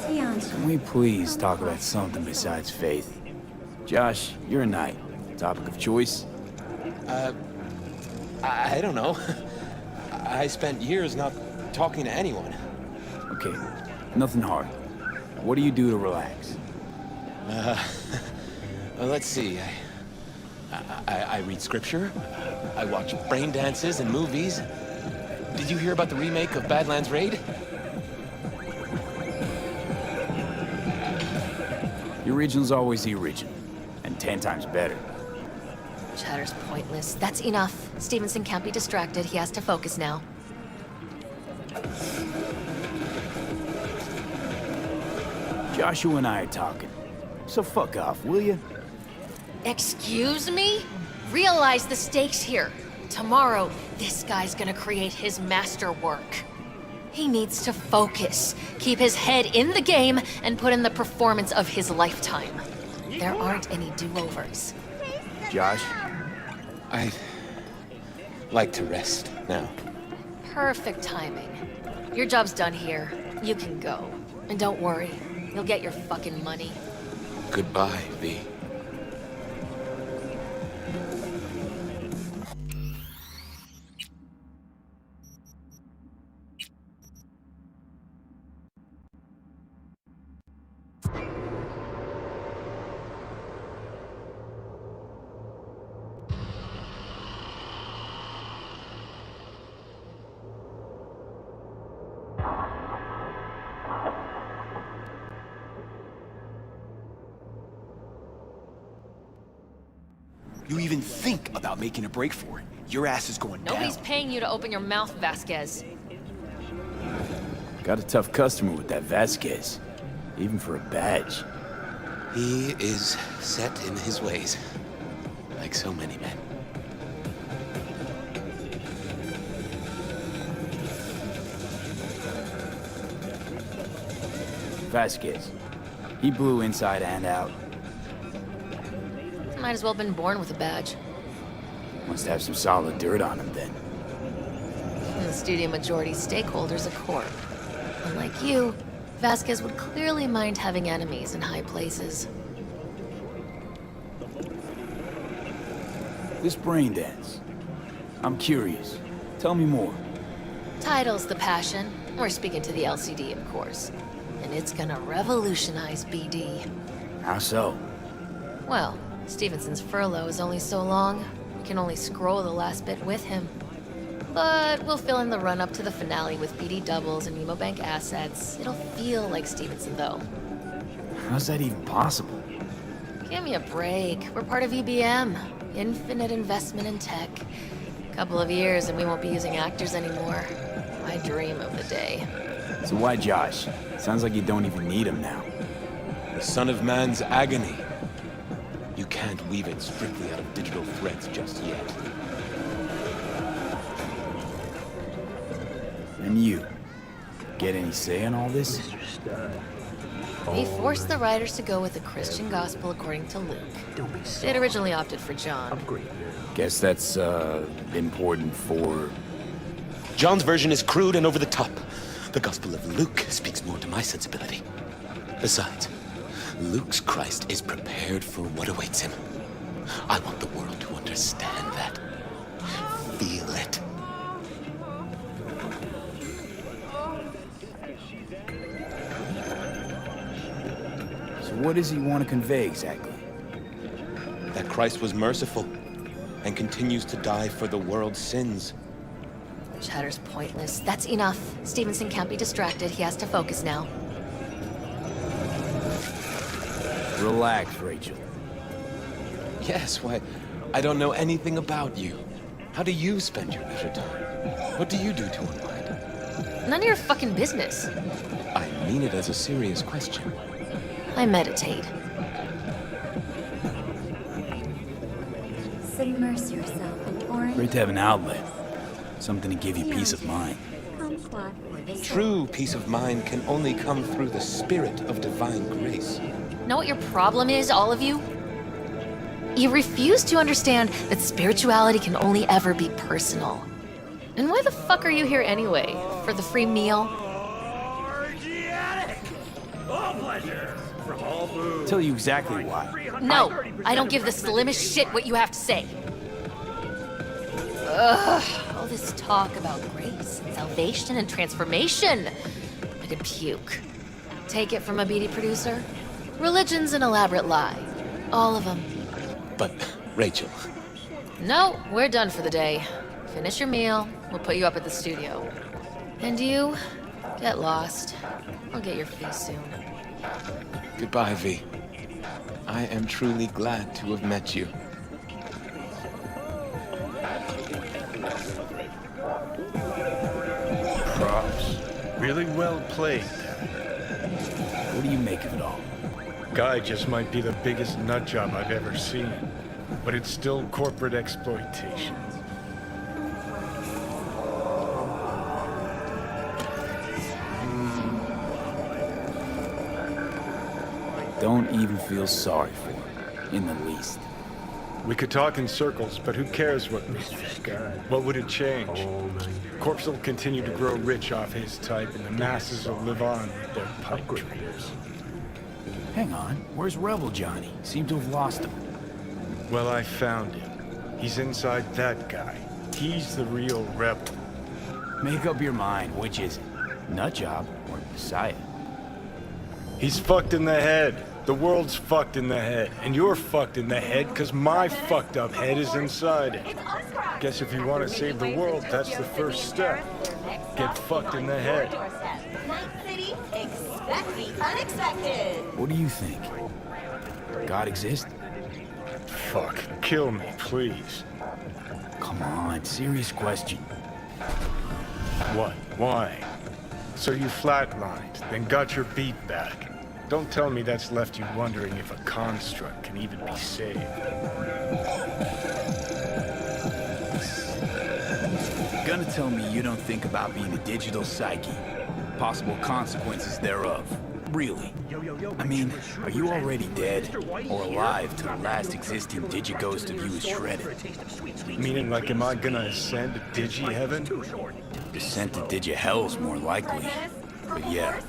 Can we please talk about something besides faith? Josh, you're a knight. Topic of choice? I don't know. I spent years not talking to anyone. Okay, nothing hard. What do you do to relax? Well, let's see. I read scripture. I watch brain dances and movies. Did you hear about the remake of Badlands Raid? The original's always the original, and 10 times better. Chatter's pointless. That's enough. Stevenson can't be distracted. He has to focus now. Joshua and I are talking. So fuck off, will you? Excuse me? Realize the stakes here. Tomorrow, this guy's gonna create his masterwork. He needs to focus, keep his head in the game, and put in the performance of his lifetime. There aren't any do-overs. Josh? I'd like to rest now. Perfect timing. Your job's done here. You can go. And don't worry, you'll get your fucking money. Goodbye, V. You even think about making a break for it, your ass is going Nobody's down. paying you to open your mouth, Vasquez. Got a tough customer with that Vasquez. Even for a badge. He is set in his ways, like so many men. Vasquez. He blew inside and out. Might as well have been born with a badge. Must have some solid dirt on him then. And the studio majority stakeholder's a corp. Unlike you, Vasquez would clearly mind having enemies in high places. This brain dance. I'm curious. Tell me more. Title's the passion. We're speaking to the LCD, of course. And it's gonna revolutionize BD. How so? Well, Stevenson's furlough is only so long. We can only scroll the last bit with him. But we'll fill in the run-up to the finale with BD doubles and Nemobank assets. It'll feel like Stevenson, though. How's that even possible? Give me a break. We're part of EBM. Infinite investment in tech. Couple of years and we won't be using actors anymore. I dream of the day. So why Josh? Sounds like you don't even need him now. The son of man's agony. You can't weave it strictly out of digital threads just yet. And you? Get any say in all this? He forced the writers to go with the Christian gospel according to Luke. They'd originally opted for John. Guess that's, important for... John's version is crude and over the top. The Gospel of Luke speaks more to my sensibility. Besides, Luke's Christ is prepared for what awaits him. I want the world to understand that. Feel it. So what does he want to convey exactly? That Christ was merciful and continues to die for the world's sins. Chatter's pointless. That's enough. Stevenson can't be distracted. He has to focus now. Relax, Rachel. Yes, why, I don't know anything about you. How do you spend your leisure time? What do you do to unwind? None of your fucking business. I mean it as a serious question. I meditate. Submerge yourself in orange. Great to have an outlet. Something to give you peace of mind. True peace of mind can only come through the spirit of divine grace. Know what your problem is, all of you? You refuse to understand that spirituality can only ever be personal. And why the fuck are you here anyway? For the free meal? Tell you exactly why. No, I don't give the slimmest shit what you have to say. Ugh, all this talk about grace and salvation and transformation. I could puke. Take it from a beady producer? Religion's an elaborate lie. All of them. But, Rachel... No, we're done for the day. Finish your meal, we'll put you up at the studio. And you, get lost. I'll get your fee soon. Goodbye, V. I am truly glad to have met you. Props. Really well played there. What do you make of it all? Guy just might be the biggest nut job I've ever seen, but it's still corporate exploitation. Don't even feel sorry for him, in the least. We could talk in circles, but who cares what we think? What would it change? Corpse will continue to grow rich off his type, and the masses will live on with their pipe dreams. Hang on, where's Rebel Johnny? Seem to have lost him. Well, I found him. He's inside that guy. He's the real rebel. Make up your mind, which is it? Nutjob or Messiah? He's fucked in the head. The world's fucked in the head. And you're fucked in the head because my fucked up head is inside it. Guess if you want to save the world, that's the first step. Get fucked in the head. Expect the unexpected. What do you think? God exists? Fuck. Kill me, please. Come on, serious question. What? Why? So you flatlined, then got your beat back. Don't tell me that's left you wondering if a construct can even be saved. Gonna tell me you don't think about being a digital psyche, possible consequences thereof. Really? I mean, are you already dead or alive till the last existing digighost of you is shredded? Meaning, like, am I gonna ascend to digi-heaven? Descent to digi-hell's more likely. But yeah,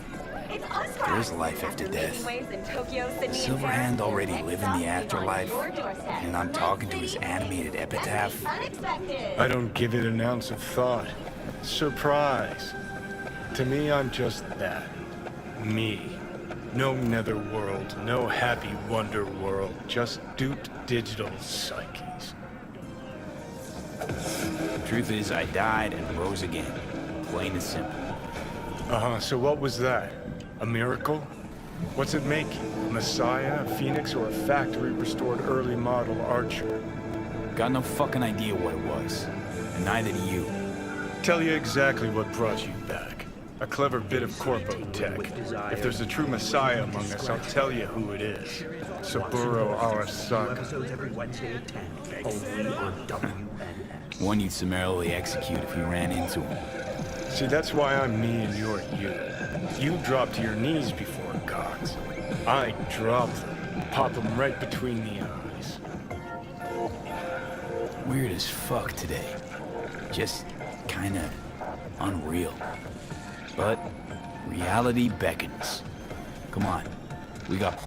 there is life after death. Silverhand already live in the afterlife, and I'm talking to his animated epitaph. I don't give it an ounce of thought. Surprise. To me, I'm just that. Me. No netherworld, no happy wonder world, just duped digital psyches. Truth is, I died and rose again. Plain and simple. So what was that? A miracle? What's it make you? A messiah, a phoenix, or a factory-restored early model archer? Got no fucking idea what it was. And neither do you. Tell you exactly what brought you back. A clever bit of corpo tech. If there's a true messiah among us, I'll tell you who it is. Saburo Arasaka. One you'd summarily execute if you ran into him. See, that's why I'm me and you're you. You drop to your knees before gods. I drop them, pop them right between the eyes. Weird as fuck today. Just kinda unreal. But reality beckons. Come on, we got...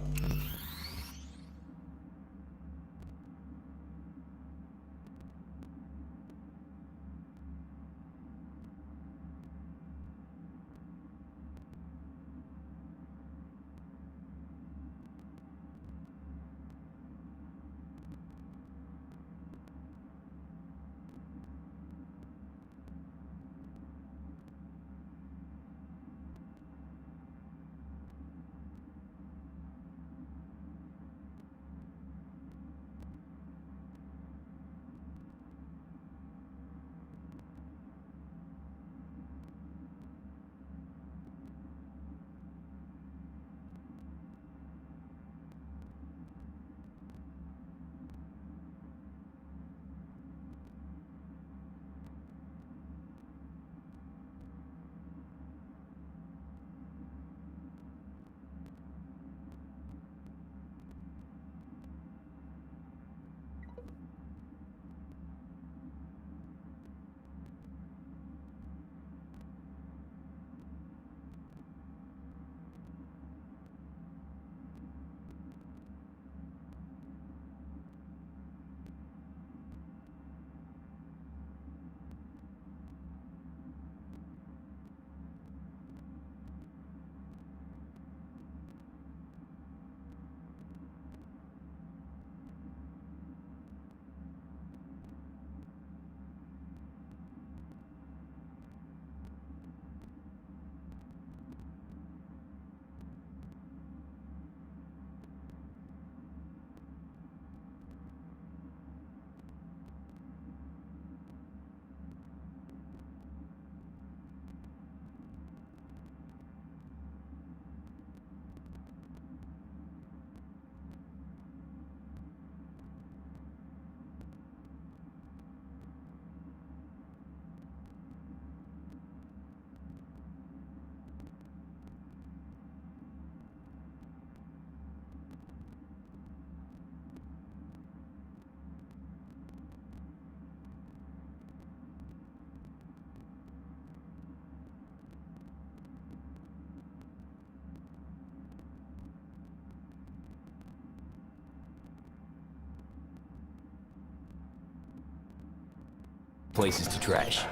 places to trash.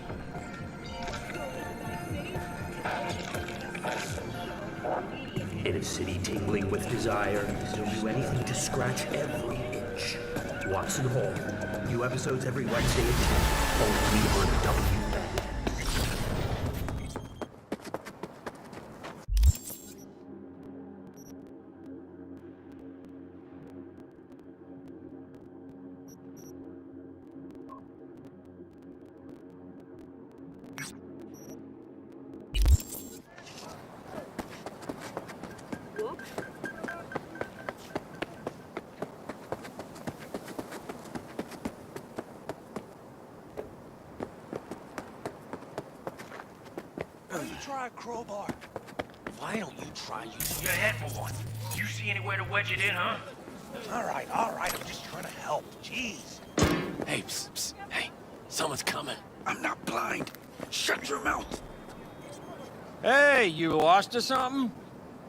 In a city tingling with desire, he'll do anything to scratch every itch. Watson Hall. New episodes every Wednesday at 10. Only on WB. Try a crowbar. Why don't you try using your head for once? You see anywhere to wedge it in, huh? All right, I'm just trying to help. Jeez. Hey, psst. Hey, someone's coming. I'm not blind. Shut your mouth. Hey, you lost or something?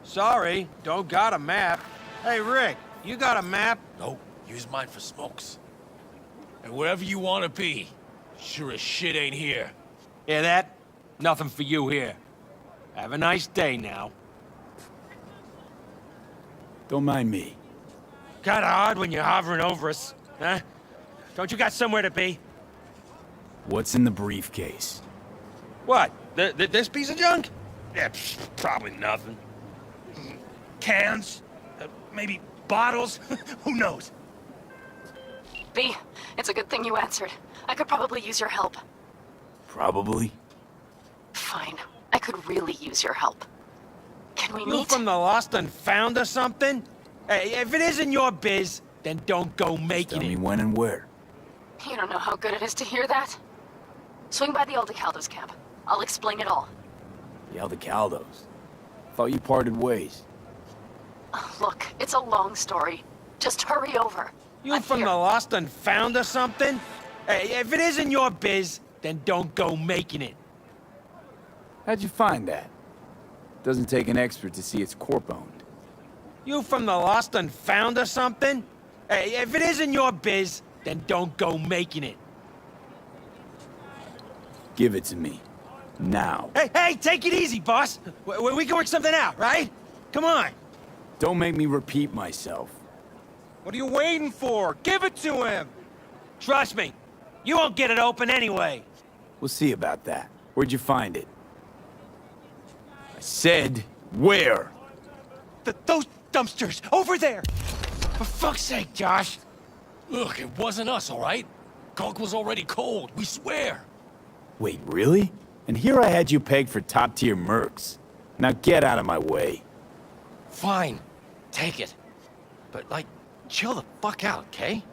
Sorry, don't got a map. Hey, Rick, you got a map? Nope, use mine for smokes. And wherever you want to be, sure as shit ain't here. Hear that? Nothing for you here. Have a nice day now. Don't mind me. Kinda odd when you're hovering over us, huh? Don't you got somewhere to be? What's in the briefcase? What? This piece of junk? Yeah, probably nothing. Cans? Maybe bottles? Who knows? B, it's a good thing you answered. I could probably use your help. Probably. Fine. I could really use your help. Can we You meet? from the lost and found or something? Hey, if it isn't your biz, then don't go making Tell me it. when and where. You don't know how good it is to hear that. Swing by the Aldecaldo's camp. I'll explain it all. The Aldecaldos. Thought you parted ways. Look, it's a long story. Just hurry over. You from the lost and found or something? Hey, if it isn't your biz, then don't go making it. How'd you find that? Doesn't take an expert to see it's corp-owned. You from the lost and found or something? Hey, if it isn't your biz, then don't go making it. Give it to me. Now. Hey, take it easy, boss. We can work something out, right? Come on. Don't make me repeat myself. What are you waiting for? Give it to him. Trust me, you won't get it open anyway. We'll see about that. Where'd you find it? I said, where? Those dumpsters, over there. For fuck's sake, Josh. Look, it wasn't us, all right? Conk was already cold, we swear. Wait, really? And here I had you pegged for top-tier mercs. Now get out of my way. Fine, take it. But, like, chill the fuck out, okay?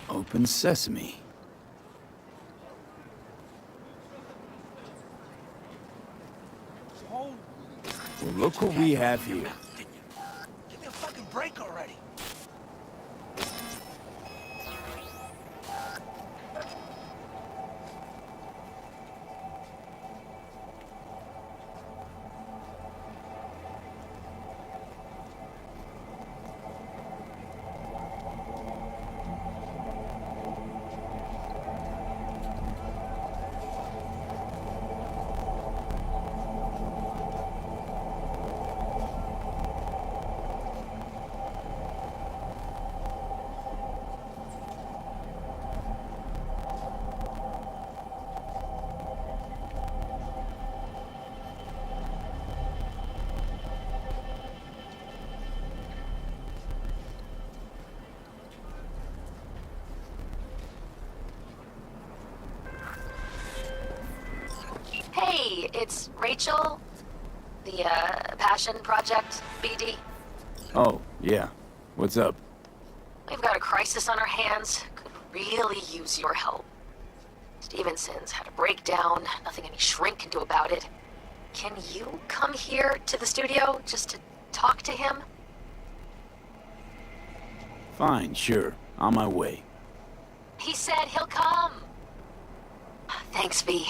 Open sesame. Well, look what we have here. Give me a fucking break already. Hey, it's Rachel. The, Passion Project, BD. Oh, yeah. What's up? We've got a crisis on our hands. Could really use your help. Stevenson's had a breakdown. Nothing any shrink can do about it. Can you come here to the studio just to talk to him? Fine, sure. On my way. He said he'll come. Thanks, V.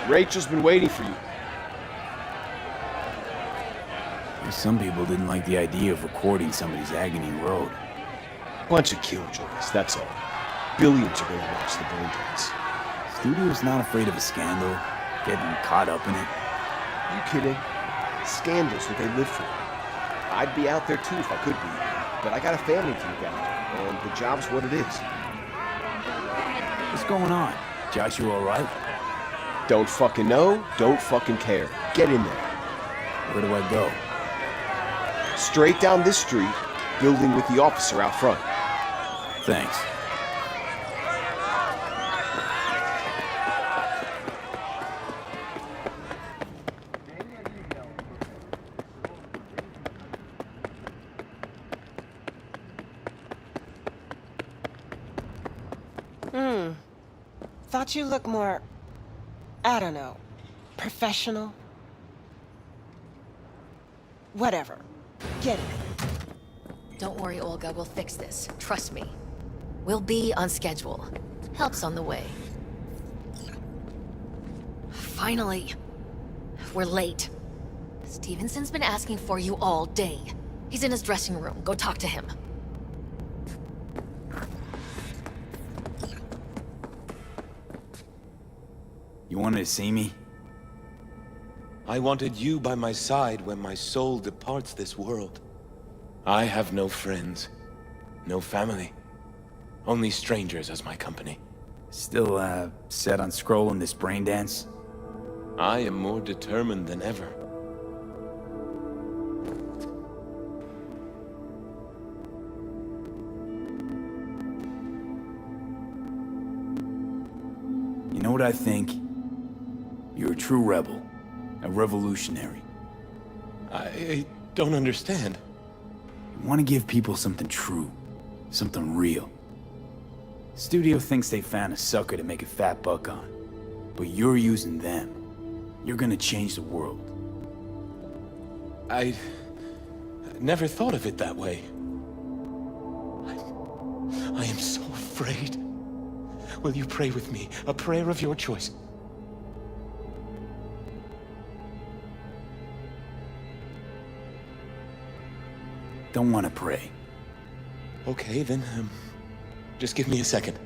Rachel's been waiting for you. Some people didn't like the idea of recording somebody's agony road. Bunch of killjoys, that's all. Billions are gonna watch the burn dance. Studio's not afraid of a scandal, getting caught up in it. You kidding? Scandal's what they live for. I'd be out there too if I could be, but I got a family to look after, and the job's what it is. What's going on? Joshua all right? Don't fucking know, don't fucking care. Get in there. Where do I go? Straight down this street, building with the officer out front. Thanks. Thought you looked more, I don't know, professional? Whatever. Get it. Don't worry, Olga. We'll fix this. Trust me. We'll be on schedule. Help's on the way. Finally. We're late. Stevenson's been asking for you all day. He's in his dressing room. Go talk to him. You wanted to see me? I wanted you by my side when my soul departs this world. I have no friends, no family, only strangers as my company. Still, set on scrolling this brain dance? I am more determined than ever. You know what I think? You're a true rebel. A revolutionary. I don't understand. You want to give people something true. Something real. Studio thinks they found a sucker to make a fat buck on. But you're using them. You're gonna change the world. I never thought of it that way. I am so afraid. Will you pray with me? A prayer of your choice. Don't want to pray. Okay, then, just give me a second.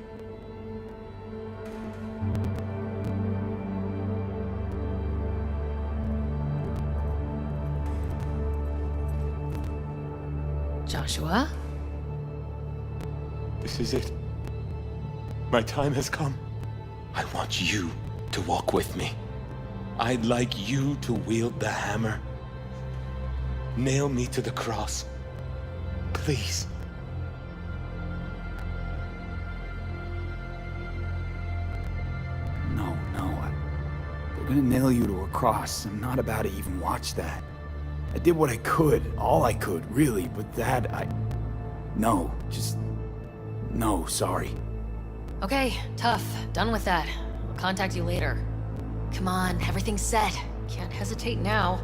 Joshua? This is it. My time has come. I want you to walk with me. I'd like you to wield the hammer. Nail me to the cross. Please. No. They're gonna nail you to a cross. I'm not about to even watch that. I did what I could. All I could, really. But that, No, just... No, sorry. Okay, tough. Done with that. I'll contact you later. Come on, everything's set. Can't hesitate now.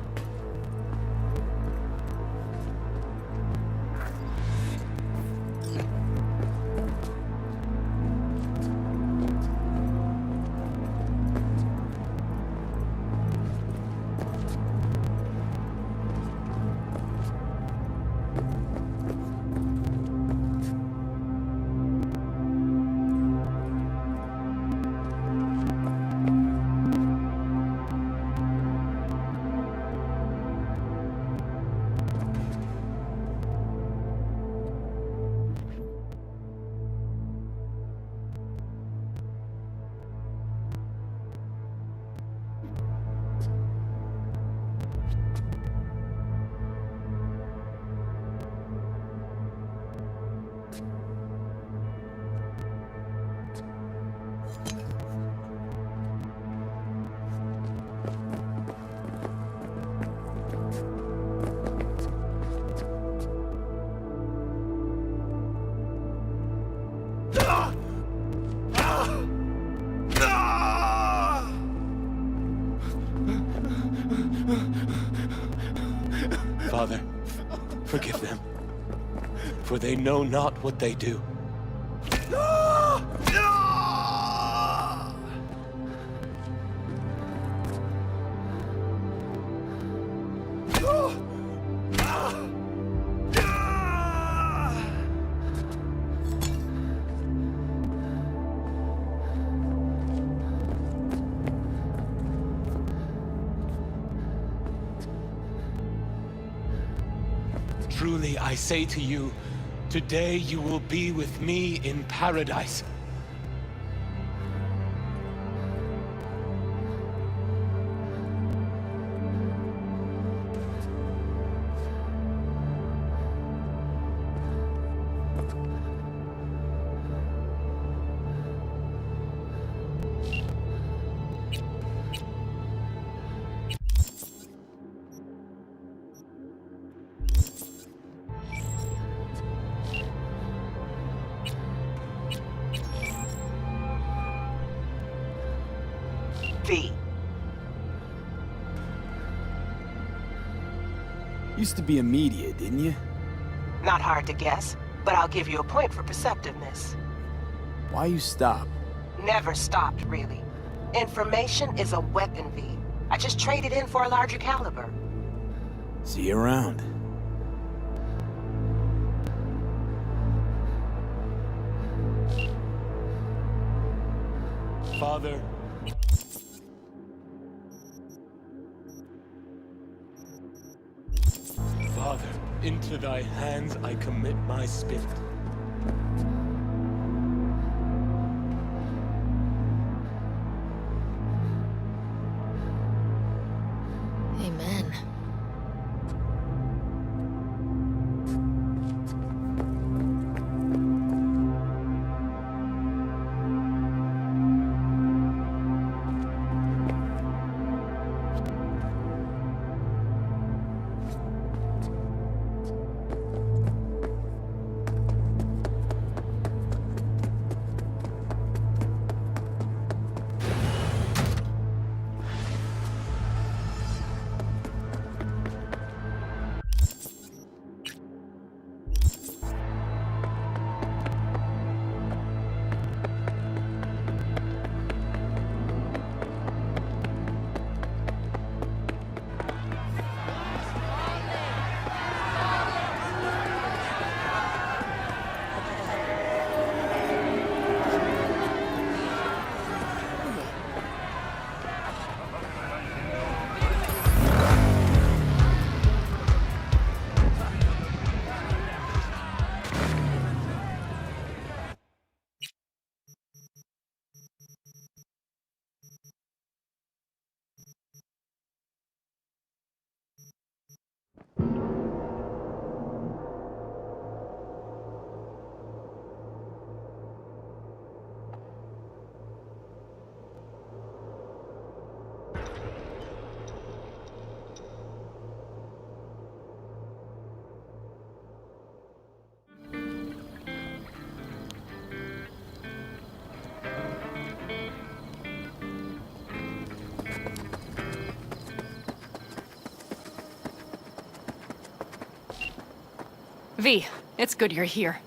Father, forgive them, for they know not what they do. Truly, I say to you, today you will be with me in paradise. V. Used to be a media, didn't you? Not hard to guess, but I'll give you a point for perceptiveness. Why you stop? Never stopped, really. Information is a weapon, V. I just traded in for a larger caliber. See you around. Father. Father, into thy hands I commit my spirit. Amen. V, it's good you're here.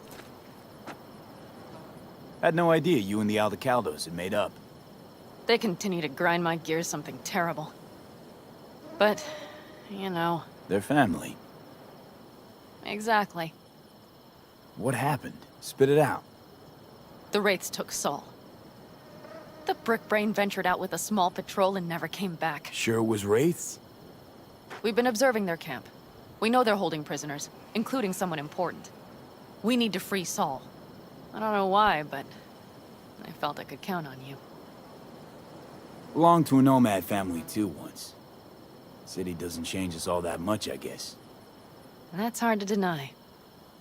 Had no idea you and the Aldecaldos had made up. They continue to grind my gears something terrible. But, you know... They're family. Exactly. What happened? Spit it out. The Wraiths took Saul. The Brickbrain ventured out with a small patrol and never came back. Sure it was Wraiths? We've been observing their camp. We know they're holding prisoners, including someone important. We need to free Saul. I don't know why, but I felt I could count on you. Belonged to a nomad family too once. City doesn't change us all that much, I guess. That's hard to deny.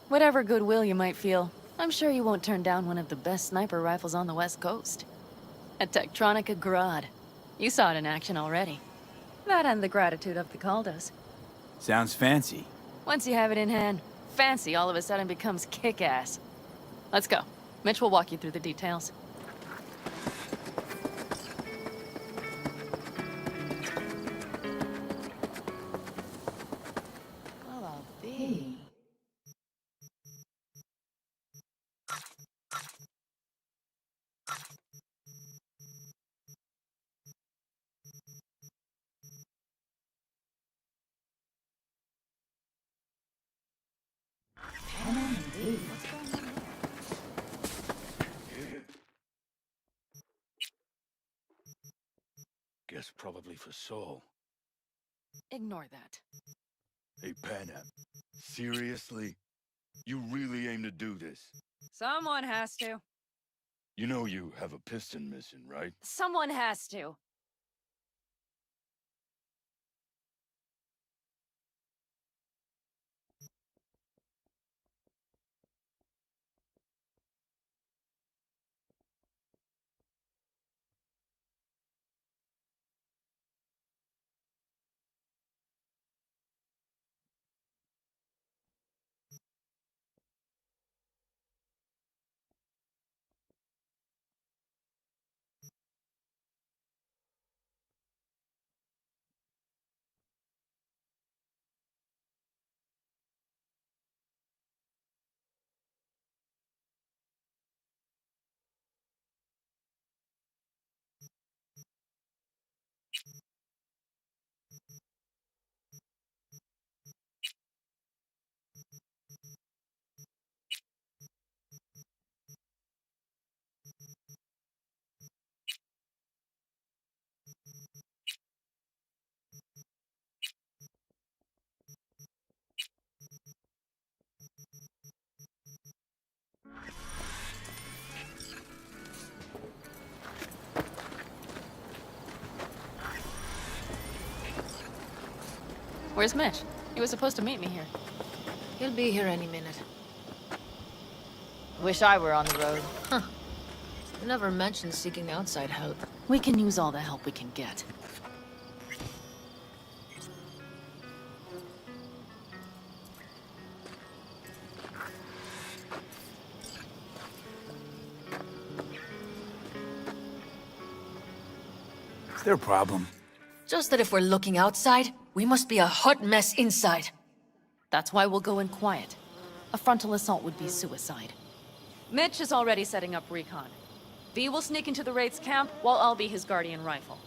Whatever goodwill you might feel, I'm sure you won't turn down one of the best sniper rifles on the West Coast. A Tektronica Grad. You saw it in action already. That and the gratitude of the Caldos. Sounds fancy. Once you have it in hand, fancy all of a sudden becomes kick-ass. Let's go. Mitch will walk you through the details. Guess probably for Saul. Ignore that. Hey, Panam. Seriously? You really aim to do this? Someone has to. You know you have a piston mission, right? Someone has to. Where's Mitch? He was supposed to meet me here. He'll be here any minute. Wish I were on the road. Huh. Never mentioned seeking outside help. We can use all the help we can get. Is there a problem? Just that if we're looking outside, we must be a hot mess inside. That's why we'll go in quiet. A frontal assault would be suicide. Mitch is already setting up recon. V will sneak into the Wraith's camp, while I'll be his guardian rifle.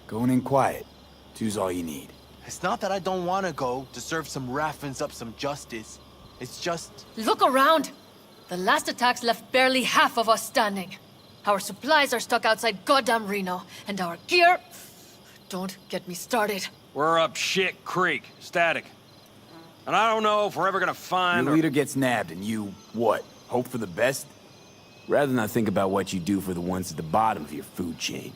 Going in quiet. Two's all you need. It's not that I don't want to go to serve some Raffins up some justice. It's just... Look around! The last attacks left barely half of us standing. Our supplies are stuck outside goddamn Reno, and our gear... Don't get me started. We're up shit creek, static. And I don't know if we're ever gonna find... Your leader gets nabbed and you, what, hope for the best? Rather not think about what you do for the ones at the bottom of your food chain.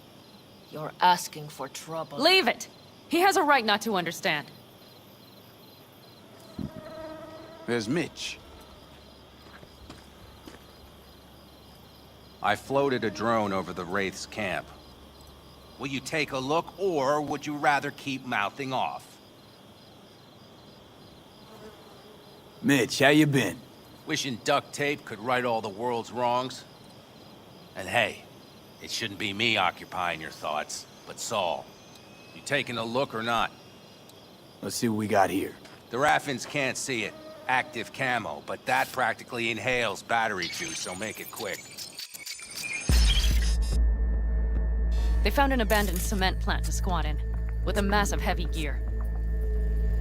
You're asking for trouble. Leave it! He has a right not to understand. There's Mitch. I floated a drone over the Wraith's camp. Will you take a look, or would you rather keep mouthing off? Mitch, how you been? Wishing duct tape could right all the world's wrongs? And hey, it shouldn't be me occupying your thoughts, but Saul. You taking a look or not? Let's see what we got here. The Raffins can't see it. Active camo, but that practically inhales battery juice, so make it quick. They found an abandoned cement plant to squat in, with a massive heavy gear.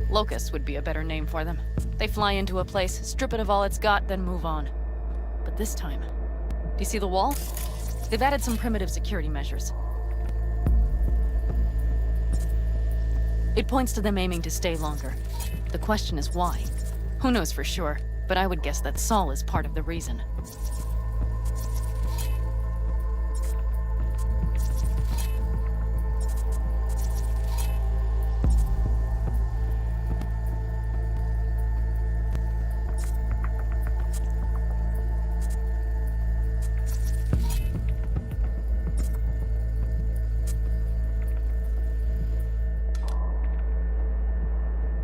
Locusts would be a better name for them. They fly into a place, strip it of all it's got, then move on. But this time... Do you see the wall? They've added some primitive security measures. It points to them aiming to stay longer. The question is why? Who knows for sure, but I would guess that Saul is part of the reason.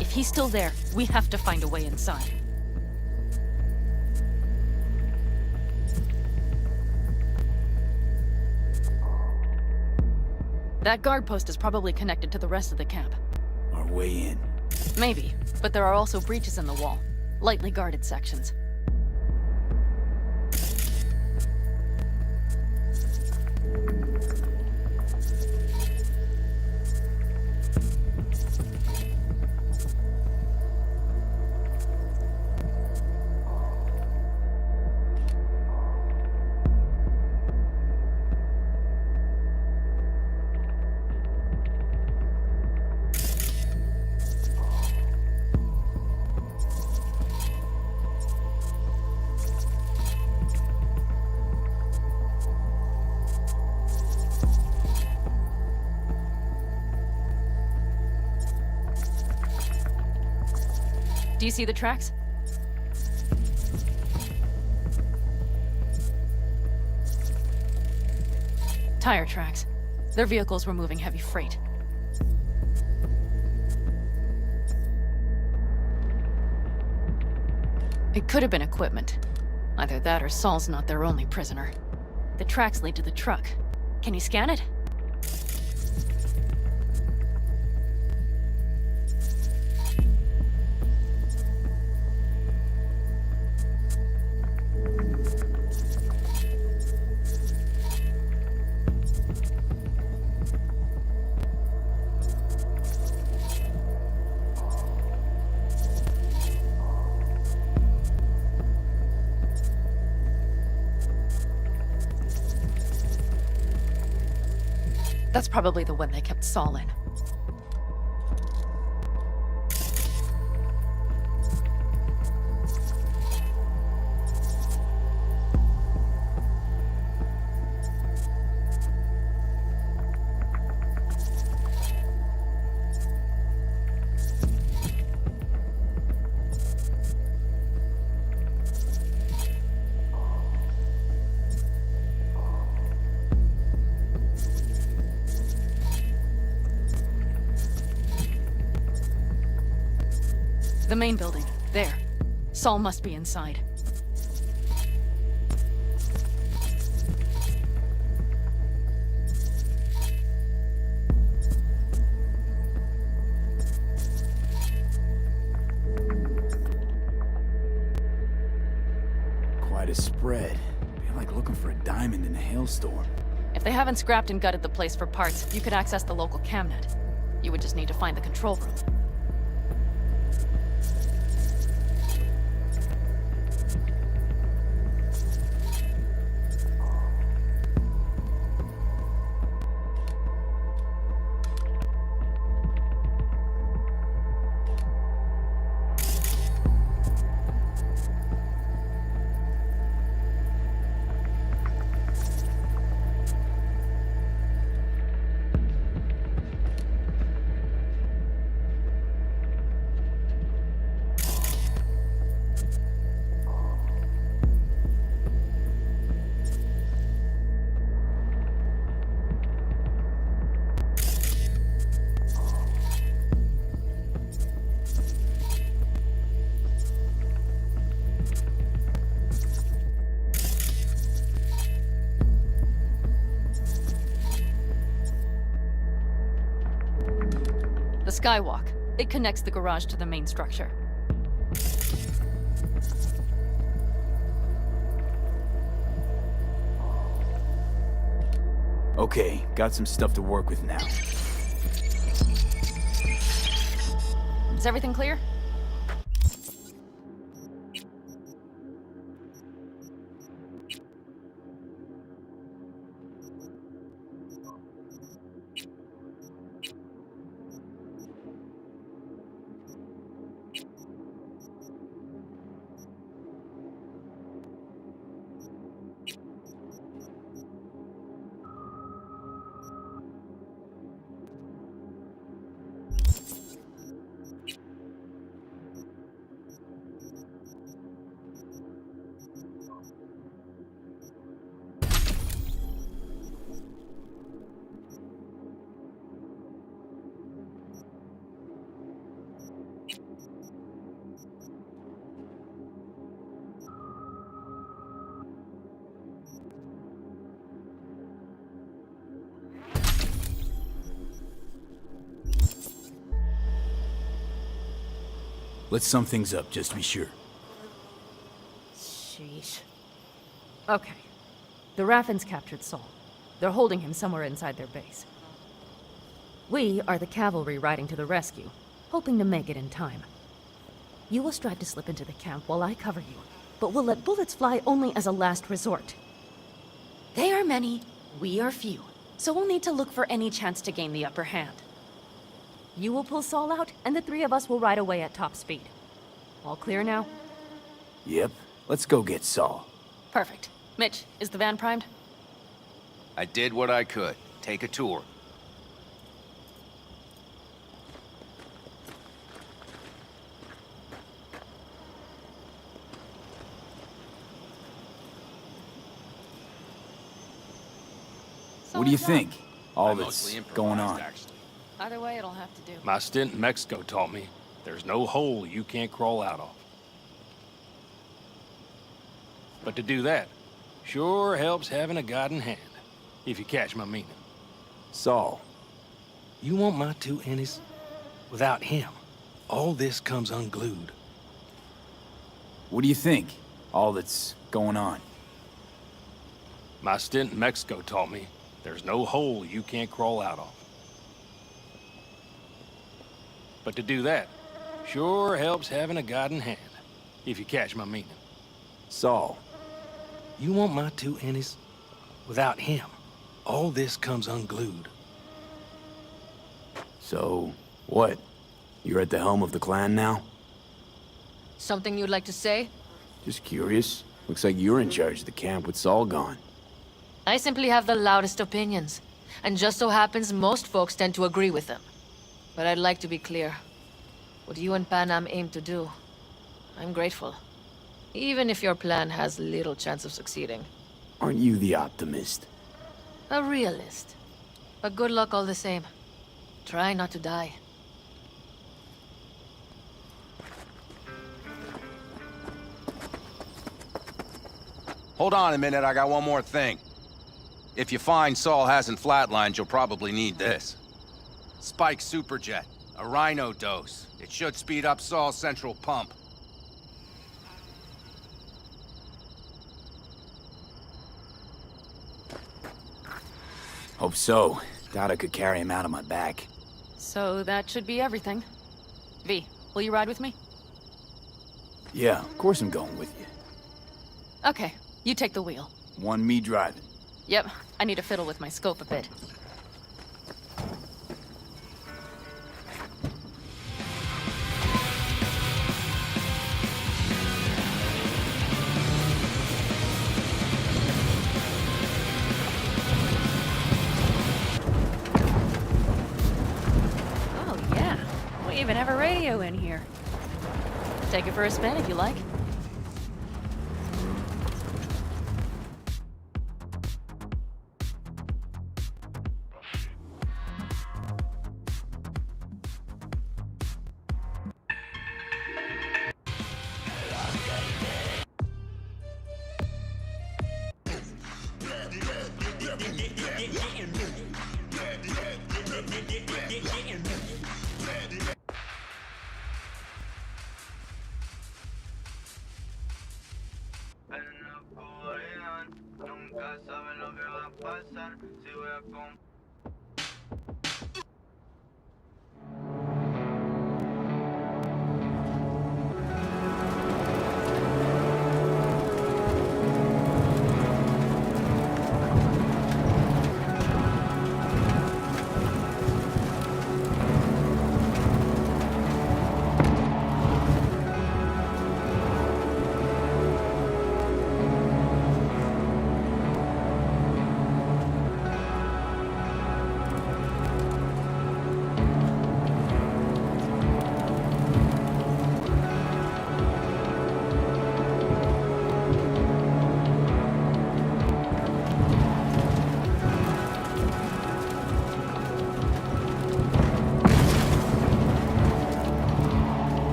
If he's still there, we have to find a way inside. That guard post is probably connected to the rest of the camp. Our way in. Maybe, but there are also breaches in the wall. Lightly guarded sections. Do you see the tracks? Tire tracks. Their vehicles were moving heavy freight. It could have been equipment. Either that or Saul's not their only prisoner. The tracks lead to the truck. Can you scan it? That's probably the one they kept Saul in. The main building. There. Saul must be inside. Quite a spread. Feel like looking for a diamond in a hailstorm. If they haven't scrapped and gutted the place for parts, you could access the local camnet. You would just need to find the control room. The skywalk. It connects the garage to the main structure. Okay, got some stuff to work with now. Is everything clear? Let's sum things up, just to be sure. Sheesh. Okay. The Raffens captured Saul. They're holding him somewhere inside their base. We are the cavalry riding to the rescue, hoping to make it in time. You will strive to slip into the camp while I cover you, but we'll let bullets fly only as a last resort. They are many, we are few, so we'll need to look for any chance to gain the upper hand. You will pull Saul out, and the three of us will ride away at top speed. All clear now? Yep. Let's go get Saul. Perfect. Mitch, is the van primed? I did what I could. Take a tour. What do you think? All that's going on. Either way, it'll have to do. My stint in Mexico taught me there's no hole you can't crawl out of. But to do that, sure helps having a guiding hand, if you catch my meaning. Saul. You want my two Ennis? Without him, all this comes unglued. What do you think? All that's going on. My stint in Mexico taught me there's no hole you can't crawl out of. But to do that, sure helps having a guiding hand, if you catch my meaning. Saul. You want my two Ennis? Without him, all this comes unglued. So, what? You're at the helm of the clan now? Something you'd like to say? Just curious. Looks like you're in charge of the camp with Saul gone. I simply have the loudest opinions, and just so happens most folks tend to agree with them. But I'd like to be clear. What you and Panam aim to do, I'm grateful. Even if your plan has little chance of succeeding. Aren't you the optimist? A realist. But good luck all the same. Try not to die. Hold on a minute, I got one more thing. If you find Saul hasn't flatlined, you'll probably need this. Spike Superjet, a Rhino dose. It should speed up Saul's central pump. Hope so. Doubt I could carry him out on my back. So that should be everything. V, will you ride with me? Yeah, of course I'm going with you. Okay, you take the wheel. Want me driving? Yep, I need to fiddle with my scope a bit. Oh yeah, we even have a radio in here. Take it for a spin if you like.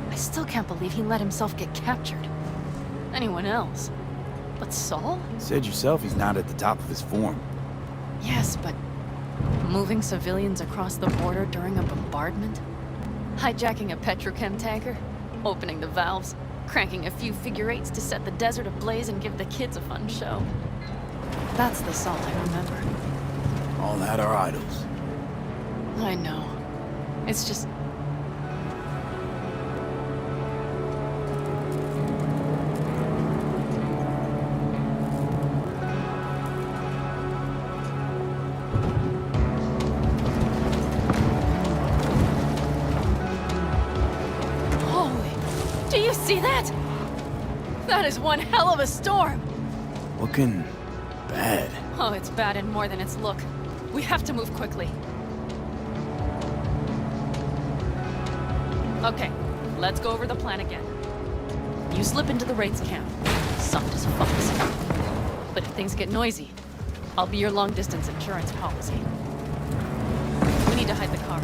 I still can't believe he let himself get captured. Anyone else? But Saul? Said yourself he's not at the top of his form. Yes, but moving civilians across the border during a bombardment? Hijacking a petrochem tanker? Opening the valves? Cranking a few figure eights to set the desert ablaze and give the kids a fun show? That's the Saul I remember. All that are idols. I know. It's just... Do you see that? That is one hell of a storm! Looking bad. Oh, it's bad and more than its look. We have to move quickly. Okay, let's go over the plan again. You slip into the Wraith's camp. Soft as a fox. But if things get noisy, I'll be your long-distance insurance policy. We need to hide the car.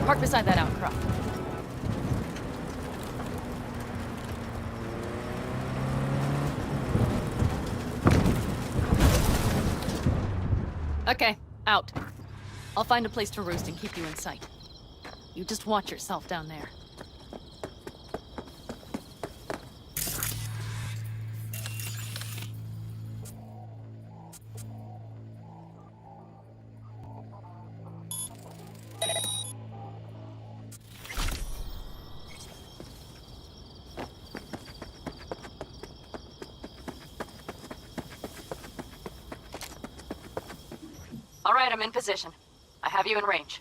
Park beside that outcrop. Okay, out. I'll find a place to roost and keep you in sight. You just watch yourself down there. All right, I'm in position. I have you in range.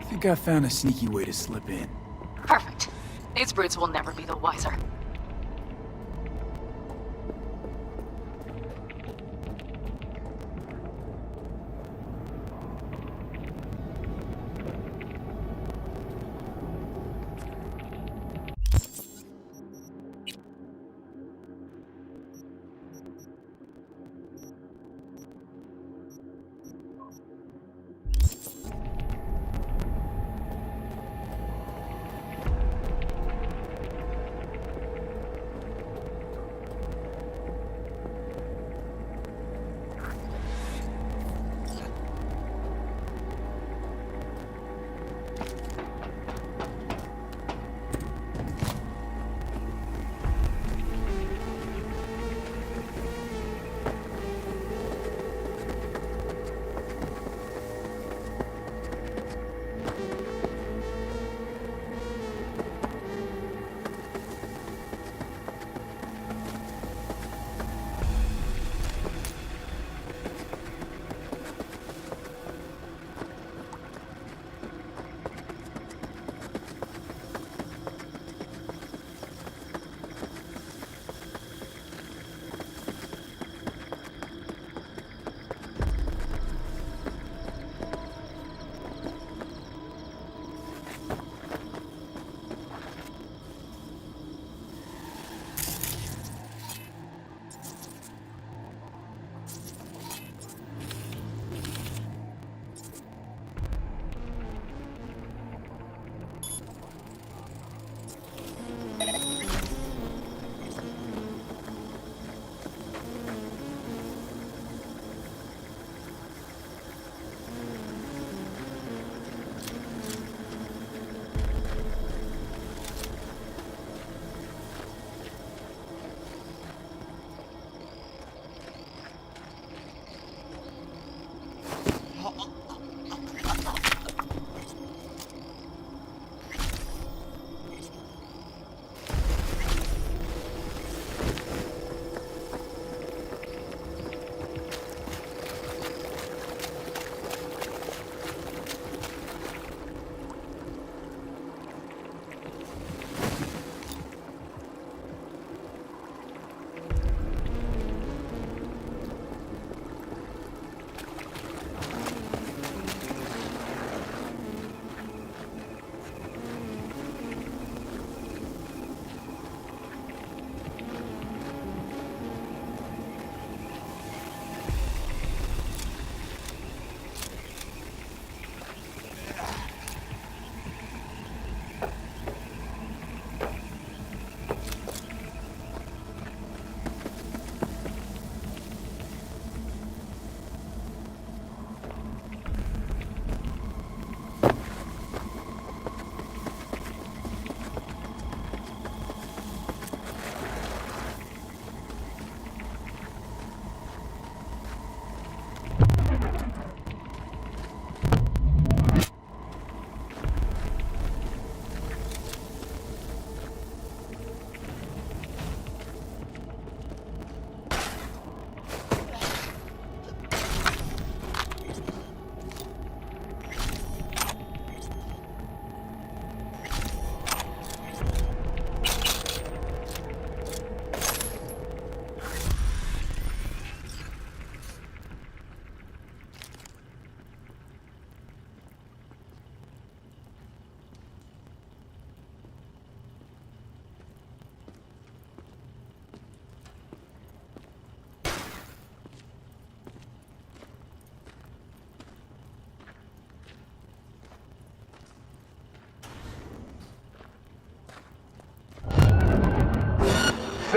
I think I found a sneaky way to slip in. Perfect. These brutes will never be the wiser.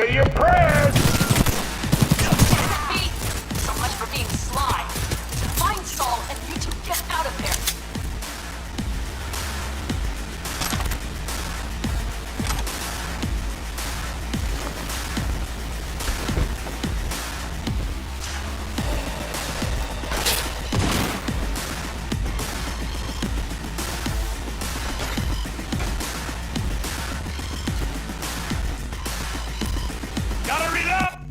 Say your prayers! Pete, so much for being sly. Find Saul and you two get out of there. Gotta read up!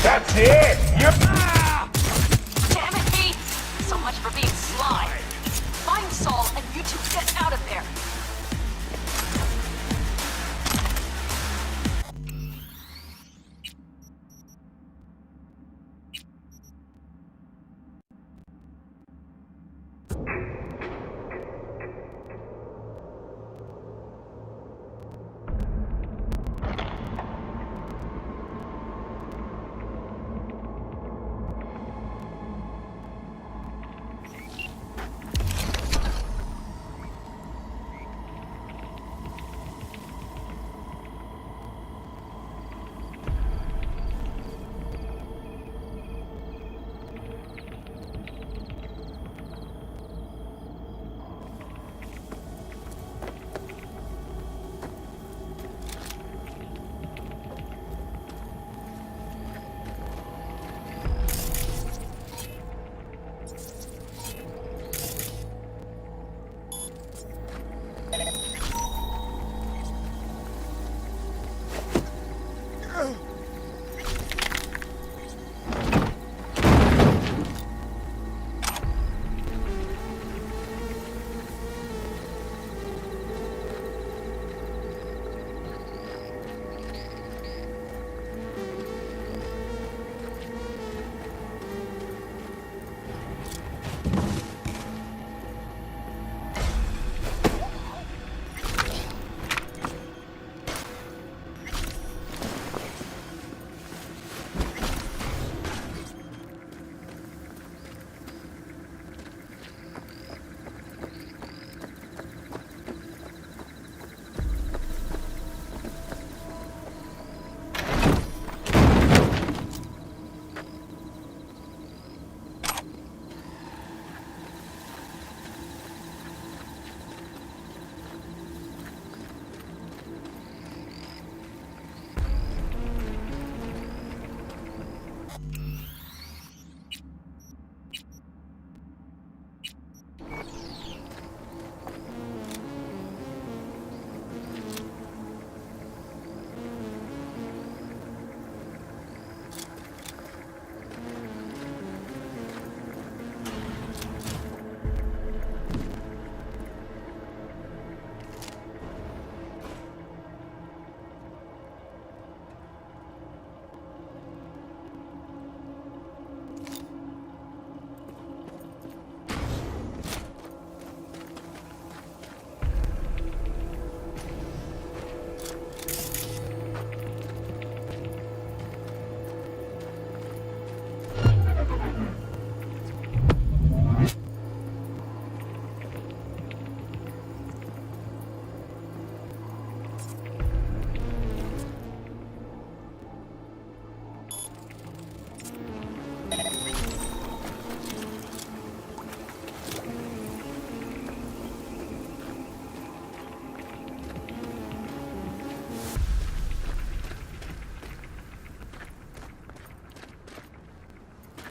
That's it! You're... Damn it, Pete! So much for being sly. Find Saul and you two get out of there.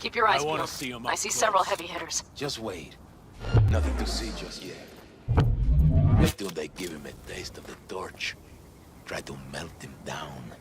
Keep your eyes I wanna peeled. see 'em I up see close. several heavy hitters. Just wait. Nothing to see just yet. Wait till they give him a taste of the torch. Try to melt him down.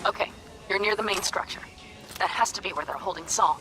Okay, you're near the main structure. That has to be where they're holding Saul.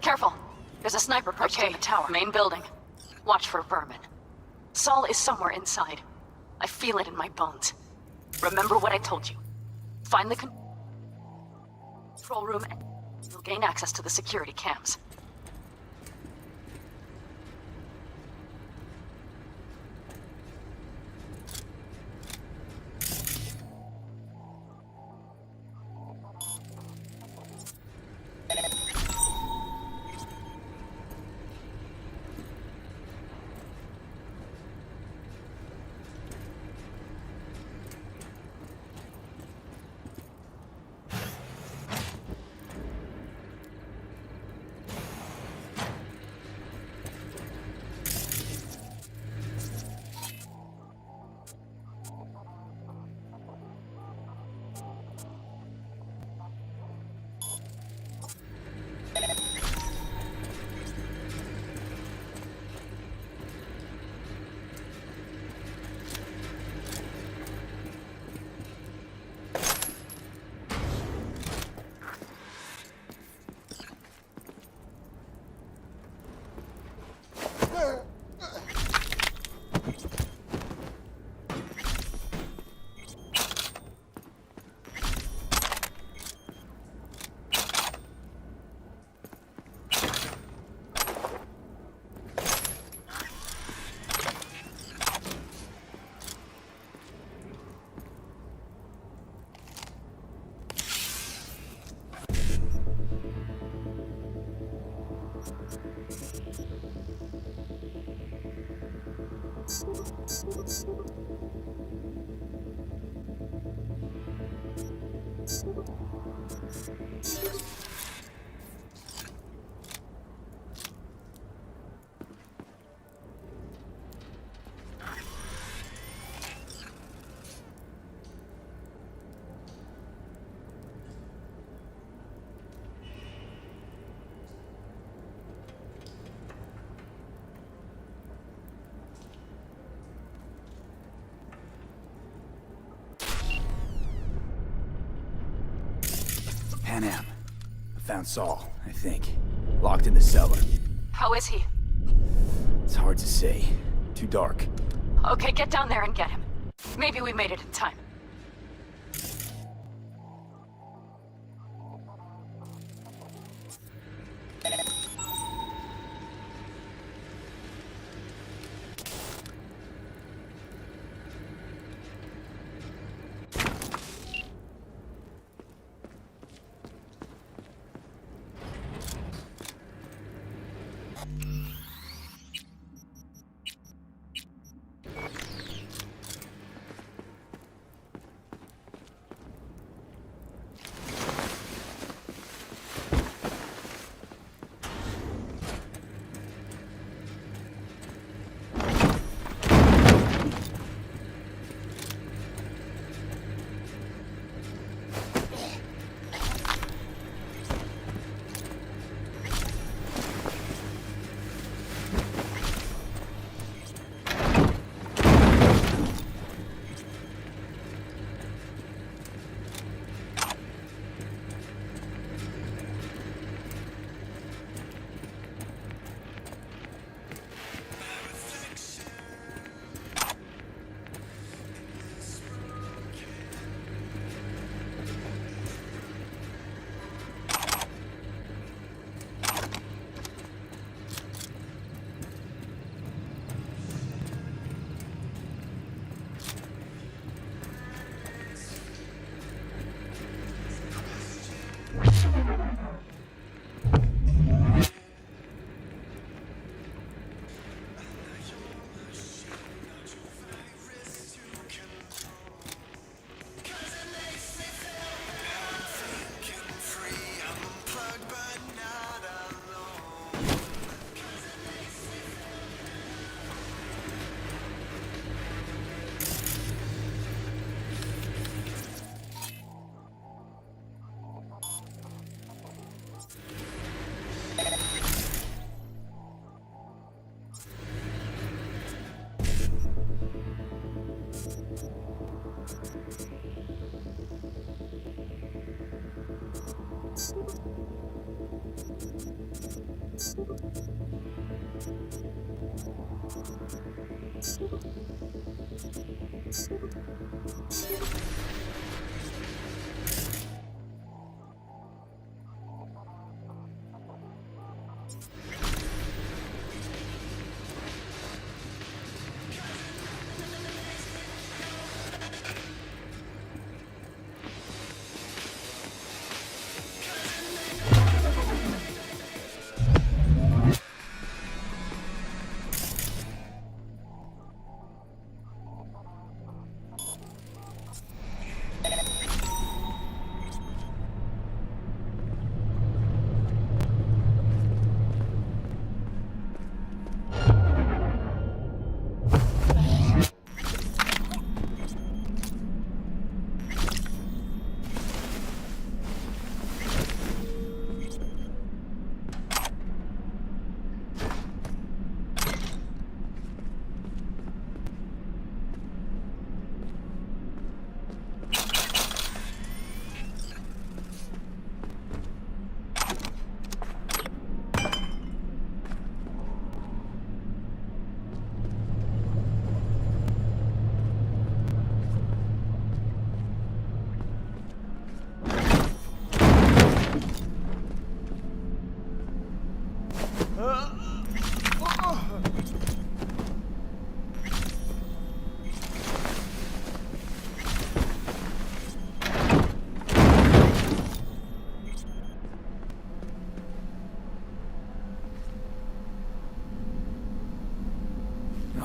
Careful. There's a sniper perched in the tower. Main building. Watch for vermin. Saul is somewhere inside. I feel it in my bones. Remember what I told you. Find the control room and you'll gain access to the security cams. Pan Am. I found Saul, I think. Locked in the cellar. How is he? It's hard to say. Too dark. Okay, get down there and get him. Maybe we made it in time.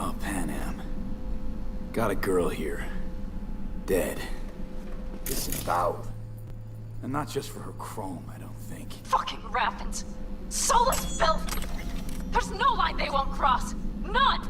Oh, Pan Am. Got a girl here. Dead. Disemboweled. And not just for her chrome, I don't think. Fucking Raffins. Soulless filth! There's no line they won't cross. None!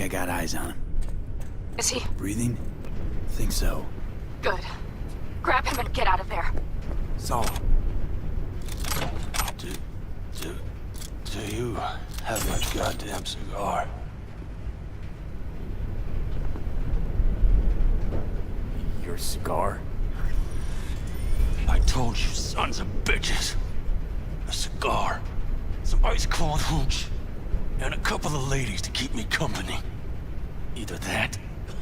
Got eyes on him. Is he? Breathing? Think so. Good. Grab him and get out of there. Saul. Do you have my goddamn cigar? Your cigar? I told you, sons of bitches. A cigar, some ice-cold hooch, and a couple of ladies to keep me company. Either that,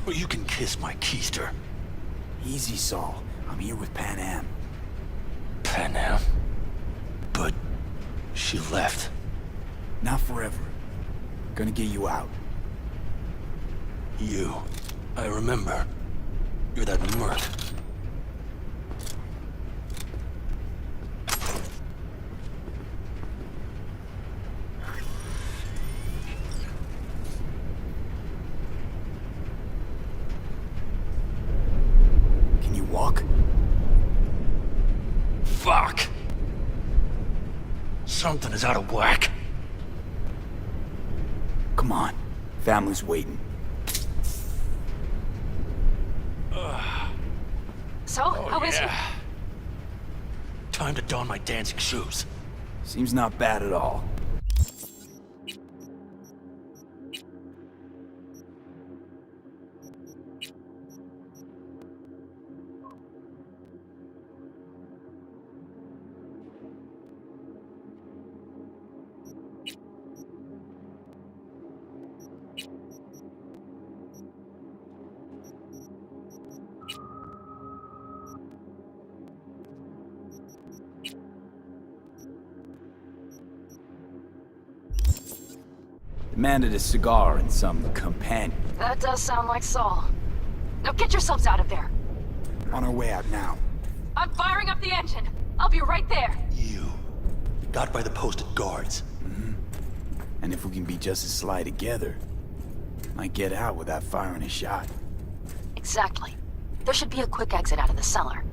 or you can kiss my keister. Easy, Saul. I'm here with Pan Am. Pan Am? But she left. Not forever. Gonna get you out. You. I remember. You're that merc. Walk? Fuck! Something is out of whack. Come on. Family's waiting. So, how is he? Time to don my dancing shoes. Seems not bad at all. Demanded a cigar and some companion. That does sound like Saul. Now get yourselves out of there. On our way out now. I'm firing up the engine. I'll be right there. You. Got by the posted guards. Mm-hmm. And if we can be just as sly together, might get out without firing a shot. Exactly. There should be a quick exit out of the cellar.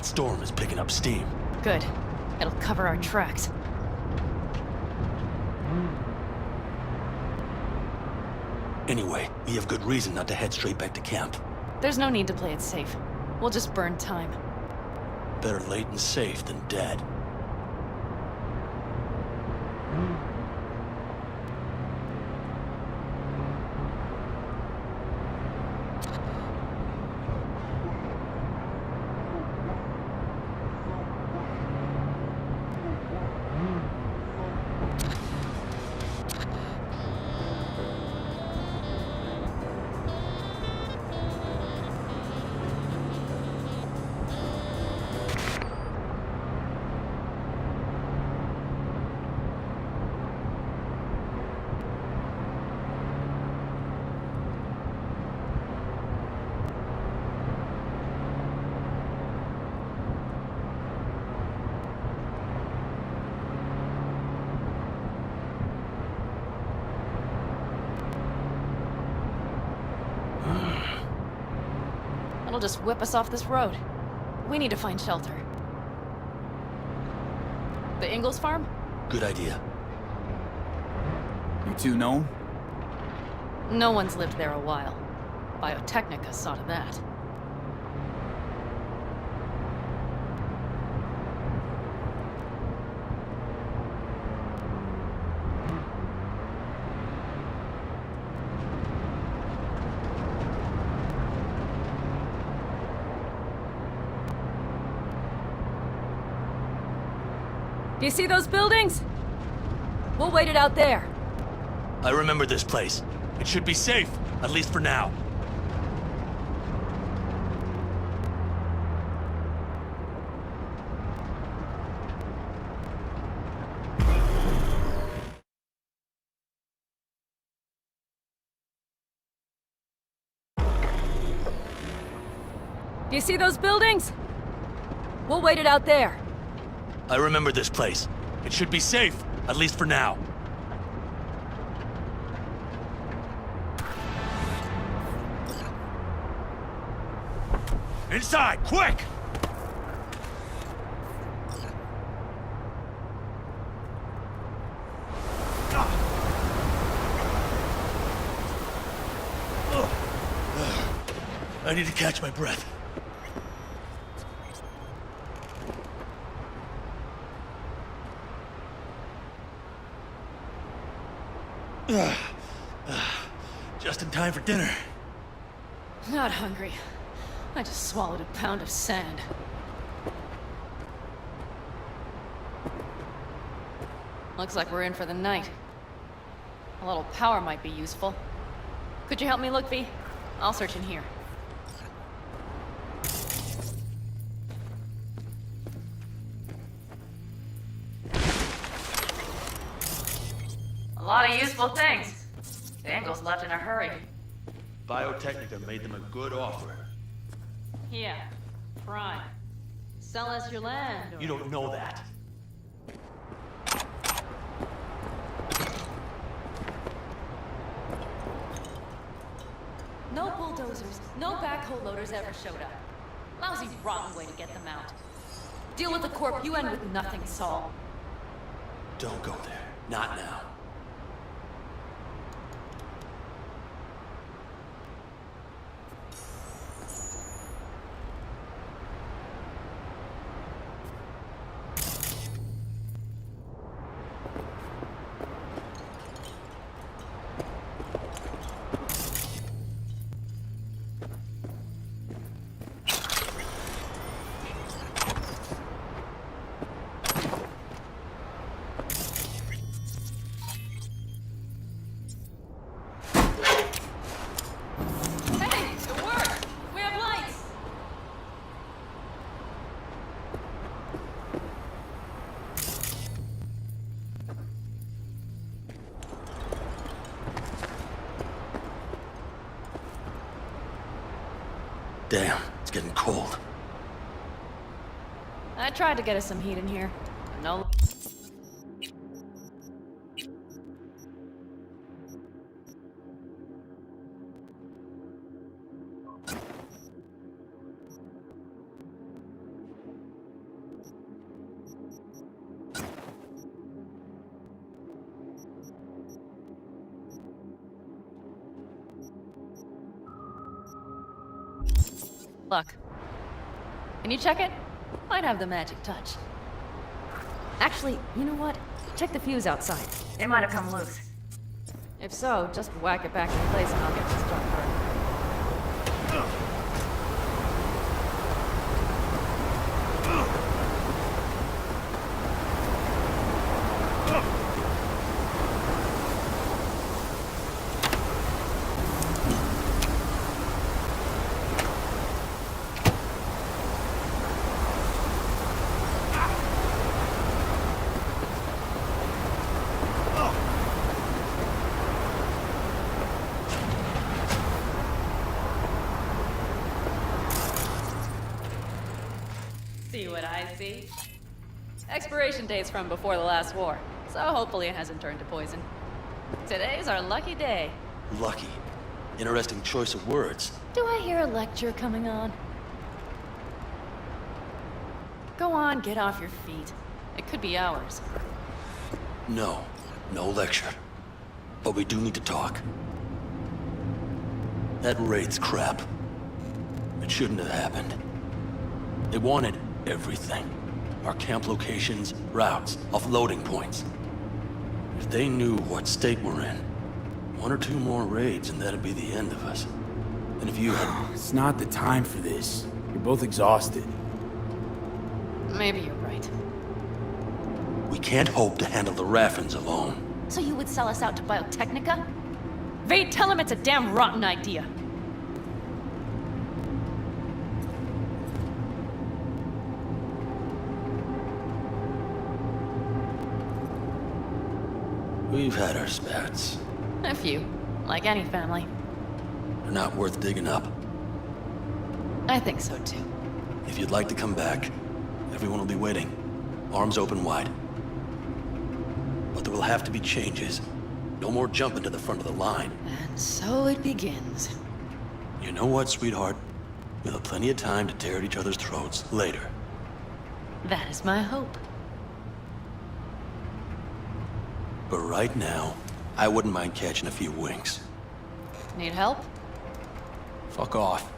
That storm is picking up steam. Good. It'll cover our tracks. Anyway, we have good reason not to head straight back to camp. There's no need to play it safe. We'll just burn time. Better late and safe than dead. It'll just whip us off this road. We need to find shelter. The Ingalls farm? Good idea. You two know him? No one's lived there a while. Biotechnica saw to that. Do you see those buildings? We'll wait it out there. I remember this place. It should be safe, at least for now. Do you see those buildings? We'll wait it out there. I remember this place. It should be safe, at least for now. Inside, quick! I need to catch my breath. Just in time for dinner. Not hungry. I just swallowed a pound of sand. Looks like we're in for the night. A little power might be useful. Could you help me look, V? I'll search in here. A lot of useful things. The Ingalls left in a hurry. Biotechnica made them a good offer. Yeah, prime. Sell us your land. You don't know that. No bulldozers, no backhoe loaders ever showed up. Lousy, rotten way to get them out. Deal with the corp, you end with nothing, Saul. Don't go there. Not now. Damn, it's getting cold. I tried to get us some heat in here. No. luck. Can you check it? Might have the magic touch. Actually, you know what? Check the fuse outside. It might have come loose. If so, just whack it back in place and I'll get this junk burning. See what I see? Expiration date's from before the last war, so hopefully it hasn't turned to poison. Today's our lucky day. Lucky. Interesting choice of words. Do I hear a lecture coming on? Go on, get off your feet. It could be hours. No. No lecture. But we do need to talk. That raid's crap. It shouldn't have happened. They wanted everything. Our camp locations, routes, offloading points. If they knew what state we're in, 1 or 2 more raids and that'd be the end of us. And if you had... It's not the time for this. You're both exhausted. Maybe you're right. We can't hope to handle the Raffins alone. So you would sell us out to Biotechnica? Vade, tell him it's a damn rotten idea. We've had our spats. A few, like any family. They're not worth digging up. I think so too. If you'd like to come back, everyone will be waiting. Arms open wide. But there will have to be changes. No more jumping to the front of the line. And so it begins. You know what, sweetheart? We'll have plenty of time to tear at each other's throats later. That is my hope. But right now, I wouldn't mind catching a few winks. Need help? Fuck off.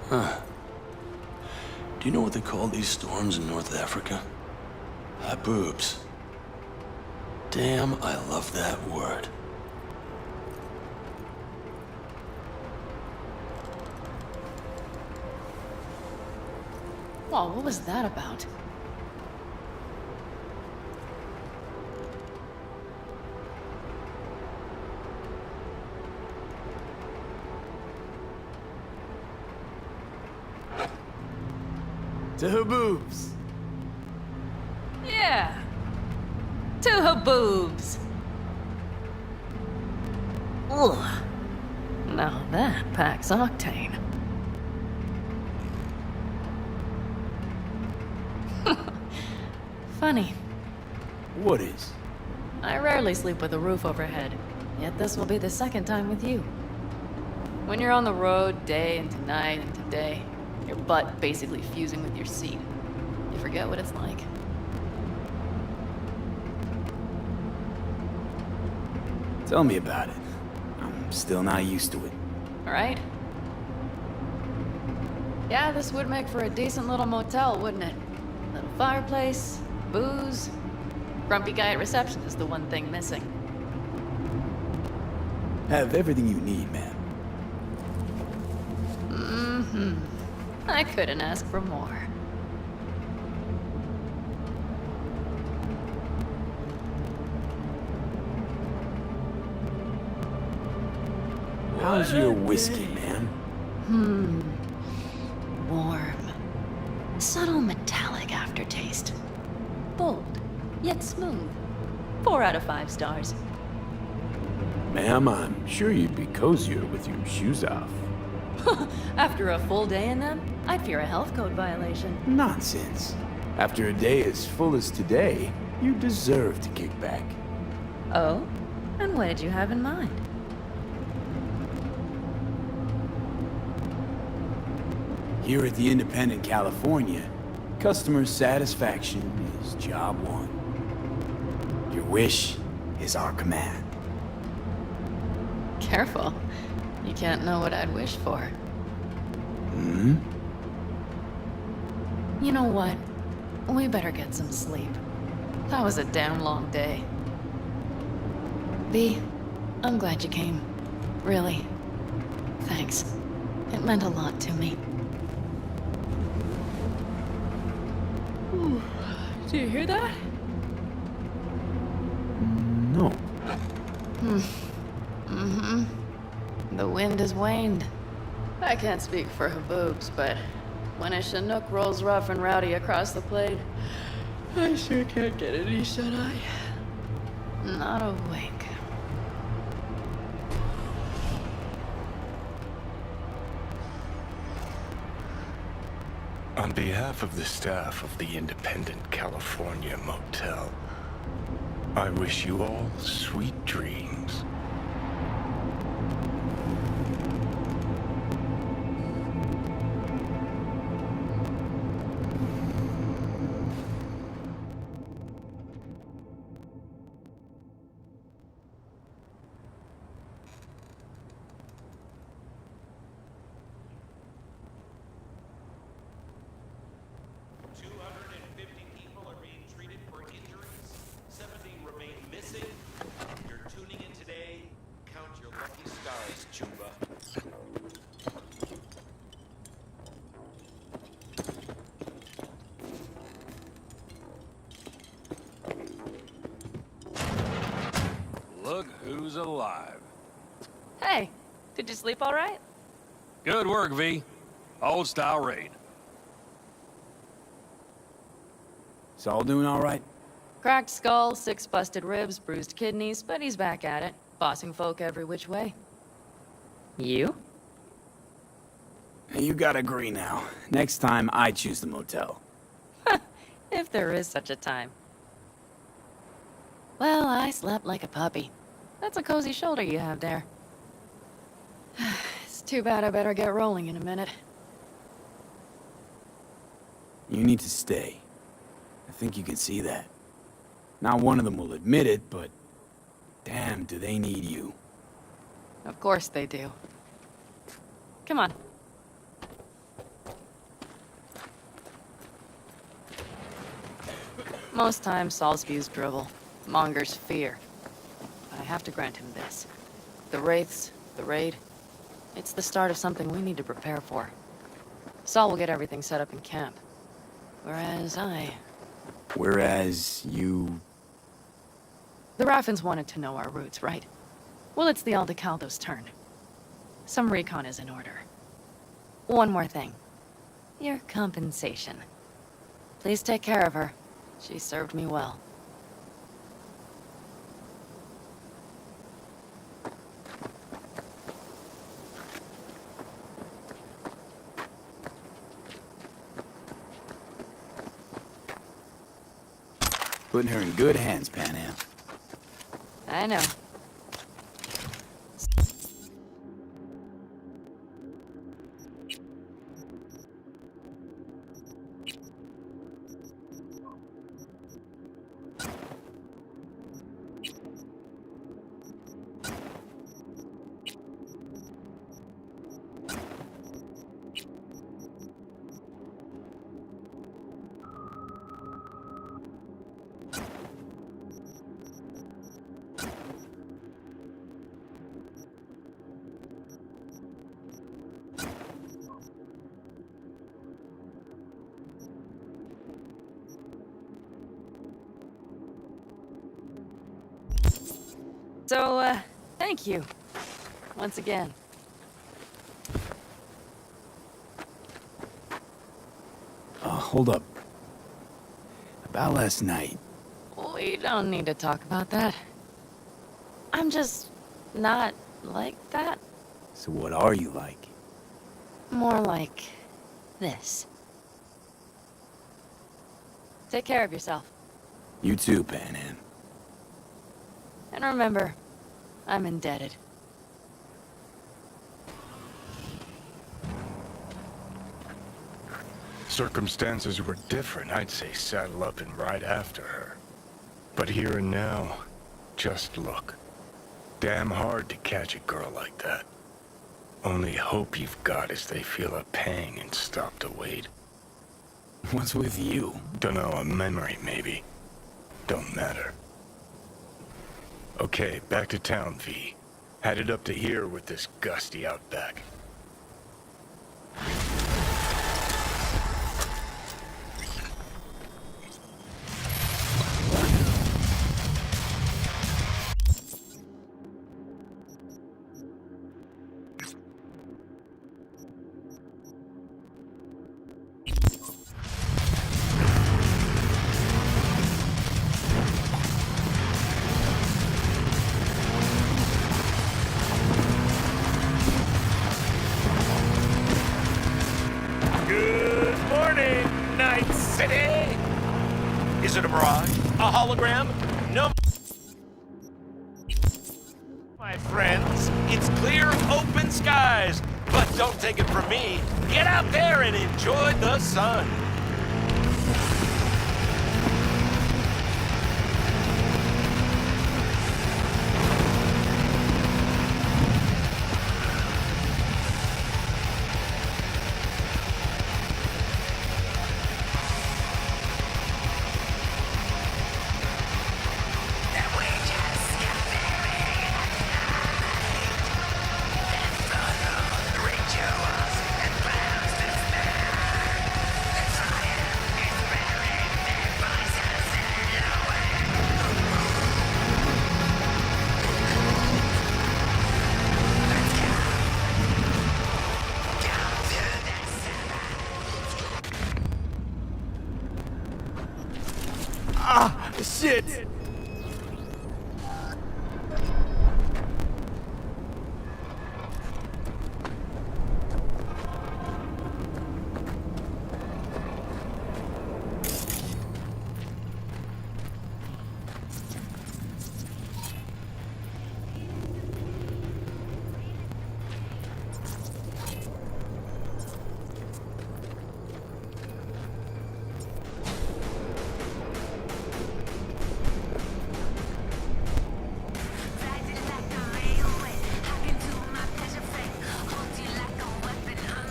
Huh. Do you know what they call these storms in North Africa? Haboobs. Damn, I love that word. Whoa, what was that about? To Haboobs. Yeah. To Haboobs. Ugh. Now that packs octane. Funny. What is? I rarely sleep with a roof overhead, yet this will be the second time with you. When you're on the road day into night into day, your butt basically fusing with your seat, you forget what it's like. Tell me about it. I'm still not used to it. All right? Yeah, this would make for a decent little motel, wouldn't it? Little fireplace, booze. Grumpy guy at reception is the one thing missing. Have everything you need, man. Mm-hmm. I couldn't ask for more. How's your whiskey, man? Warm. Subtle metallic aftertaste. Bold, yet smooth. 4 out of 5 stars. Ma'am, I'm sure you'd be cozier with your shoes off. After a full day in them, I'd fear a health code violation. Nonsense. After a day as full as today, you deserve to kick back. Oh? And what did you have in mind? Here at the Independent California, customer satisfaction is job 1. Your wish is our command. Careful. You can't know what I'd wish for. Hmm? You know what? We better get some sleep. That was a damn long day. V, I'm glad you came. Really. Thanks. It meant a lot to me. Ooh. Do you hear that? No. Mm-hmm. The wind has waned. I can't speak for her boobs, but when a Chinook rolls rough and rowdy across the plain, I sure can't get any shut-eye. Not a wink. On behalf of the staff of the Independent California Motel, I wish you all sweet dreams. Look who's alive. Hey, did you sleep all right? Good work, V. Old style raid. Saul doing all right? Cracked skull, 6 busted ribs, bruised kidneys, but he's back at it, bossing folk every which way. You? You gotta agree now. Next time, I choose the motel. If there is such a time. Well, I slept like a puppy. That's a cozy shoulder you have there. It's too bad I better get rolling in a minute. You need to stay. I think you can see that. Not one of them will admit it, but damn, do they need you. Of course they do. Come on. Most times, Saul spews drivel, mongers fear. But I have to grant him this. The Wraiths, the raid, it's the start of something we need to prepare for. Saul will get everything set up in camp. Whereas you... The Raffins wanted to know our roots, right? Well, it's the Aldecaldo's turn. Some recon is in order. One more thing. Your compensation. Please take care of her. She served me well. Putting her in good hands, Pan Am. I know. So, thank you. Once again. Hold up. About last night. We don't need to talk about that. I'm just not like that. So what are you like? More like this. Take care of yourself. You too, Pan Am. And remember, I'm indebted. Circumstances were different, I'd say saddle up and ride after her. But here and now, just look. Damn hard to catch a girl like that. Only hope you've got is they feel a pang and stop to wait. What's with you? Dunno, a memory maybe. Don't matter. Okay, back to town, V. Headed up to here with this gusty outback. Good morning, Night City! Is it a mirage? A hologram? No. My friends, it's clear open skies. But don't take it from me. Get out there and enjoy the sun. Ah, shit!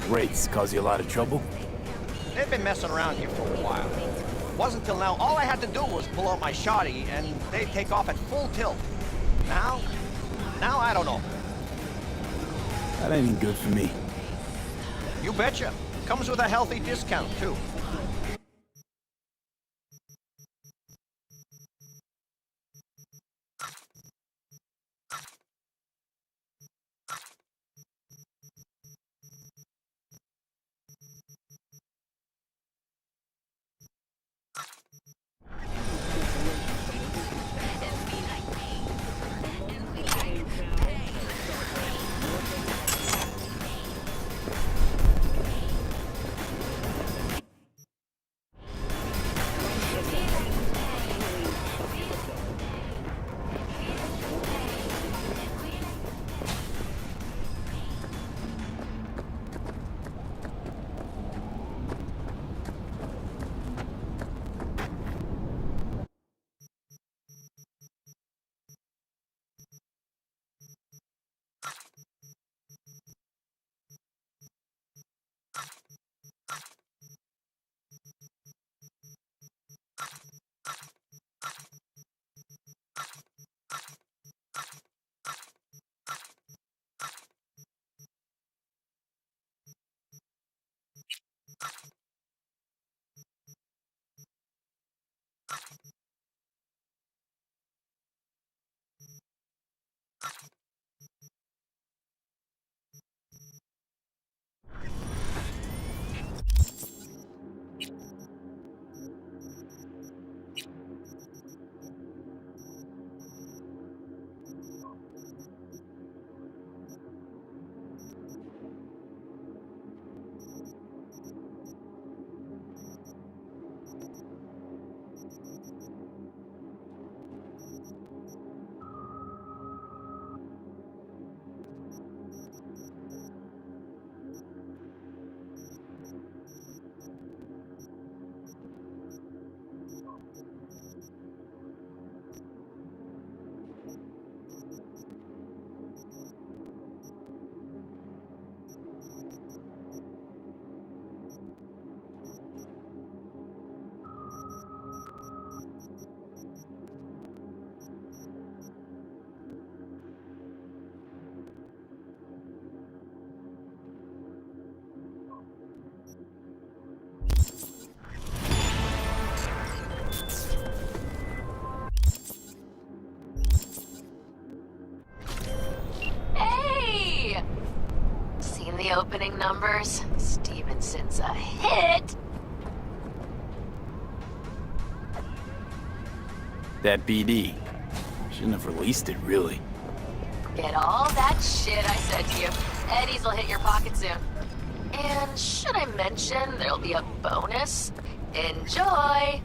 Wraiths cause you a lot of trouble? They've been messing around here for a while. Wasn't till now, all I had to do was pull out my shotty, and they'd take off at full tilt. Now I don't know. That ain't good for me. You betcha. Comes with a healthy discount, too. the opening numbers. Stevenson's a hit. That BD. Shouldn't have released it, really. Get all that shit I said to you. Eddies will hit your pocket soon. And should I mention there'll be a bonus? Enjoy!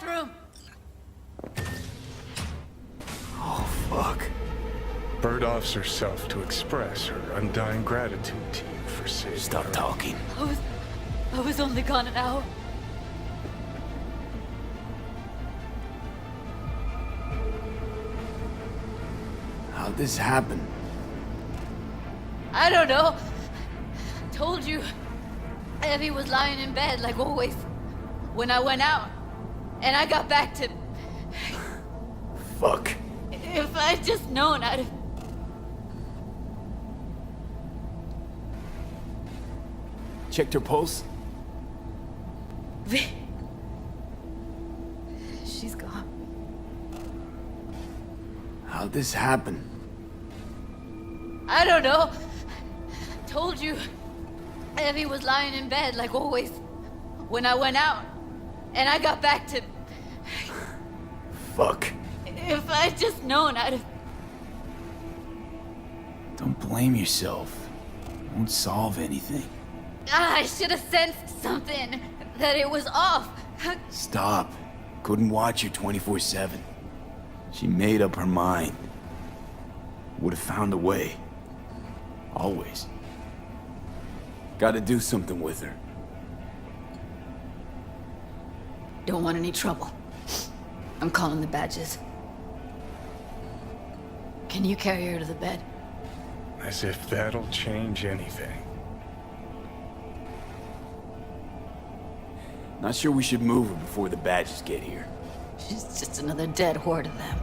bathroom! Oh, fuck. Bird offs herself to express her undying gratitude to you for saving Stop her. talking. I was only gone an hour. How'd this happen? I don't know. Told you. Evie was lying in bed like always. When I went out. And I got back to... Fuck. If I'd just known, I'd have... Checked her pulse? She's gone. How'd this happen? I don't know. Told you. Evie was lying in bed like always. When I went out. And I got back to... Fuck. If I'd just known, I'd have... Don't blame yourself. It won't solve anything. I should have sensed something. That it was off. Stop. Couldn't watch her 24/7. She made up her mind. Would have found a way. Always. Gotta do something with her. Don't want any trouble. I'm calling the badges. Can you carry her to the bed? As if that'll change anything. Not sure we should move her before the badges get here. She's just another dead whore to them.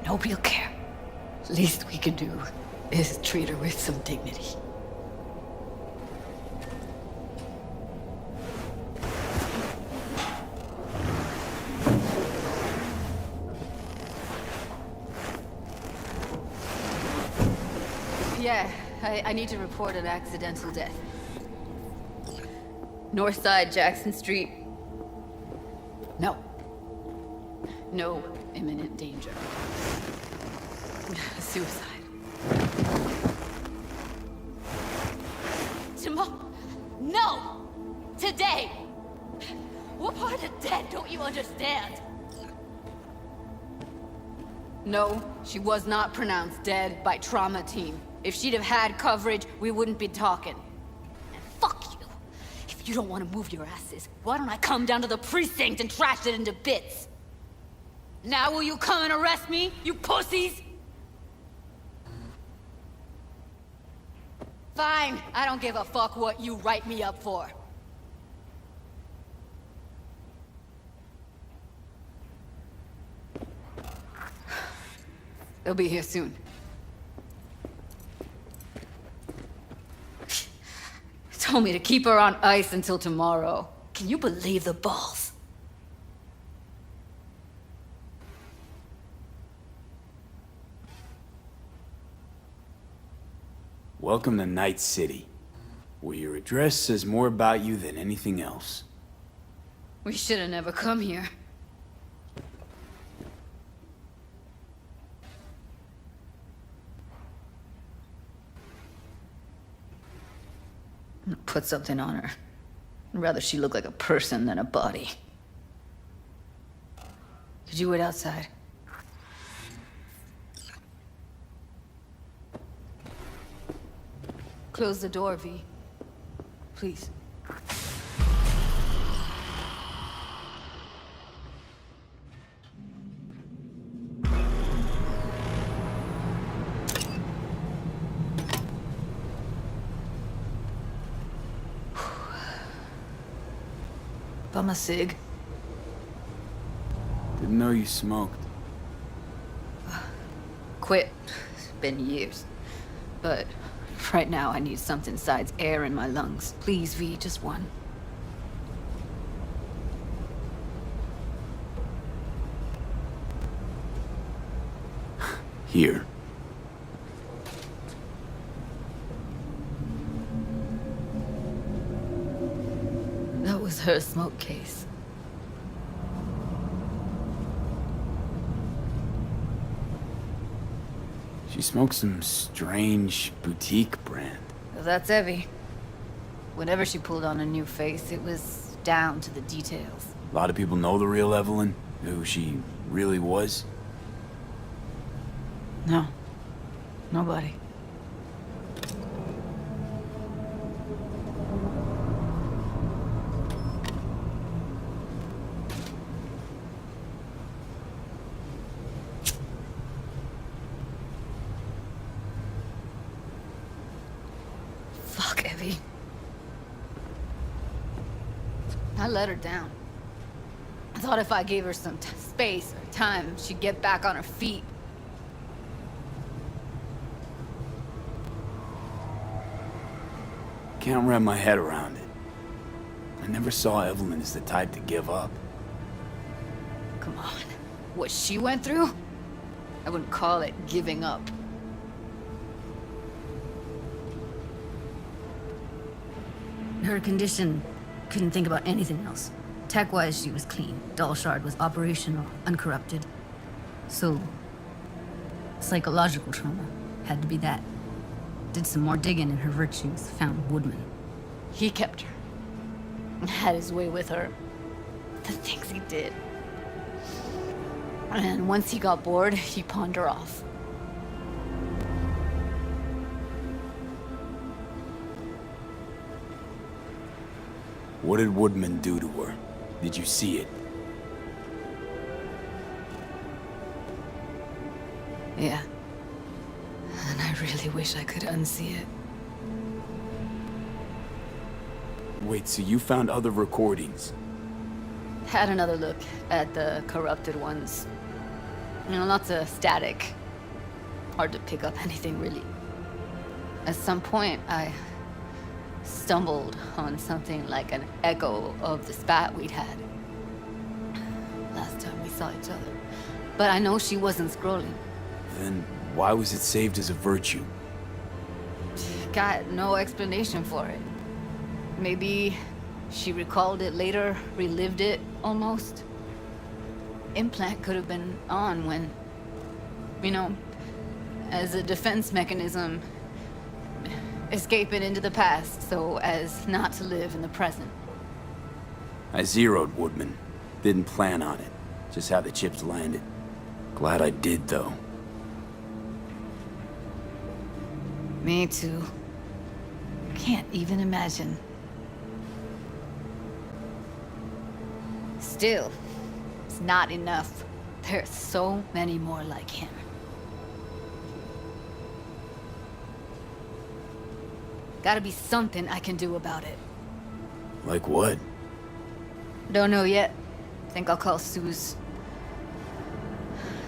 Nobody'll care. Least we can do is treat her with some dignity. Yeah, I need to report an accidental death. North side, Jackson Street. No. No imminent danger. Suicide. Tomorrow? No! Today! What part of dead don't you understand? No, she was not pronounced dead by trauma team. If she'd have had coverage, we wouldn't be talking. And fuck you. If you don't want to move your asses, why don't I come down to the precinct and trash it into bits? Now will you come and arrest me, you pussies? Fine, I don't give a fuck what you write me up for. They'll be here soon. Told me to keep her on ice until tomorrow. Can you believe the balls? Welcome to Night City, where your address says more about you than anything else. We should have never come here. I'm gonna put something on her. I'd rather she look like a person than a body. Could you wait outside? Close the door, V. Please. Bum a cig. Didn't know you smoked. Quit. It's been years. But right now I need something besides air in my lungs. Please, V, just one. Here. That was her smoke case. She smokes some strange boutique brand. That's Evie. Whenever she pulled on a new face, it was down to the details. A lot of people know the real Evelyn, who she really was. No. Nobody. Fuck, Evie. I let her down. I thought if I gave her some space or time, she'd get back on her feet. Can't wrap my head around it. I never saw Evelyn as the type to give up. Come on. What she went through? I wouldn't call it giving up. Her condition, couldn't think about anything else. Tech-wise, she was clean. Doll Shard was operational, uncorrupted. So, psychological trauma had to be that. Did some more digging in her virtues, found Woodman. He kept her. Had his way with her. The things he did. And once he got bored, he pawned her off. What did Woodman do to her? Did you see it? Yeah. And I really wish I could unsee it. Wait, so you found other recordings? Had another look at the corrupted ones. You know, lots of static. Hard to pick up anything, really. At some point, I stumbled on something like an echo of the spat we'd had. Last time we saw each other. But I know she wasn't scrolling. Then why was it saved as a virtue? Got no explanation for it. Maybe she recalled it later, relived it, almost. Implant could have been on when, you know, as a defense mechanism, escaping into the past so as not to live in the present. I zeroed Woodman. Didn't plan on it. Just how the chips landed. Glad I did, though. Me too. Can't even imagine. Still, it's not enough. There's so many more like him. Gotta be something I can do about it. Like what? Don't know yet. Think I'll call Suze.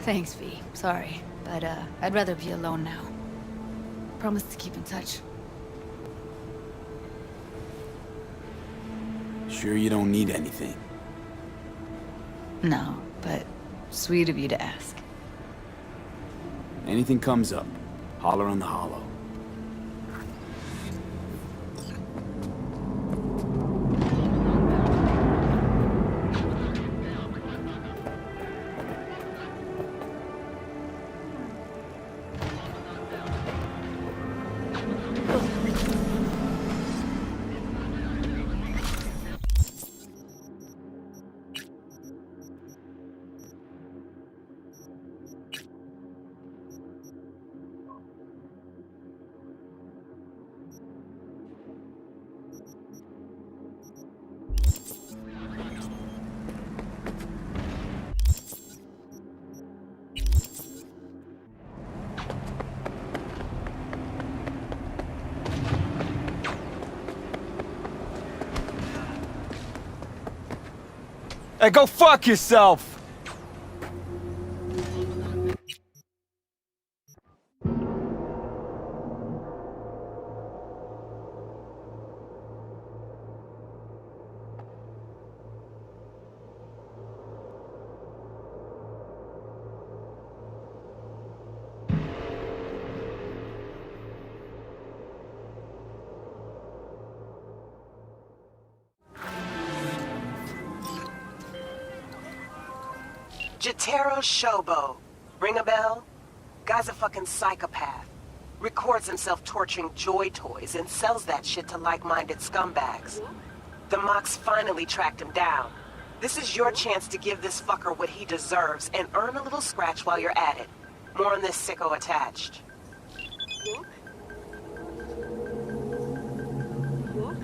Thanks, V. Sorry, but I'd rather be alone now. Promise to keep in touch. Sure you don't need anything? No, but sweet of you to ask. Anything comes up, holler on the hollow. Hey, go fuck yourself! Jotaro Shobo. Ring a bell? Guy's a fucking psychopath. Records himself torturing joy toys and sells that shit to like-minded scumbags. The Mox finally tracked him down. This is your chance to give this fucker what he deserves and earn a little scratch while you're at it. More on this sicko attached. Walk. Walk.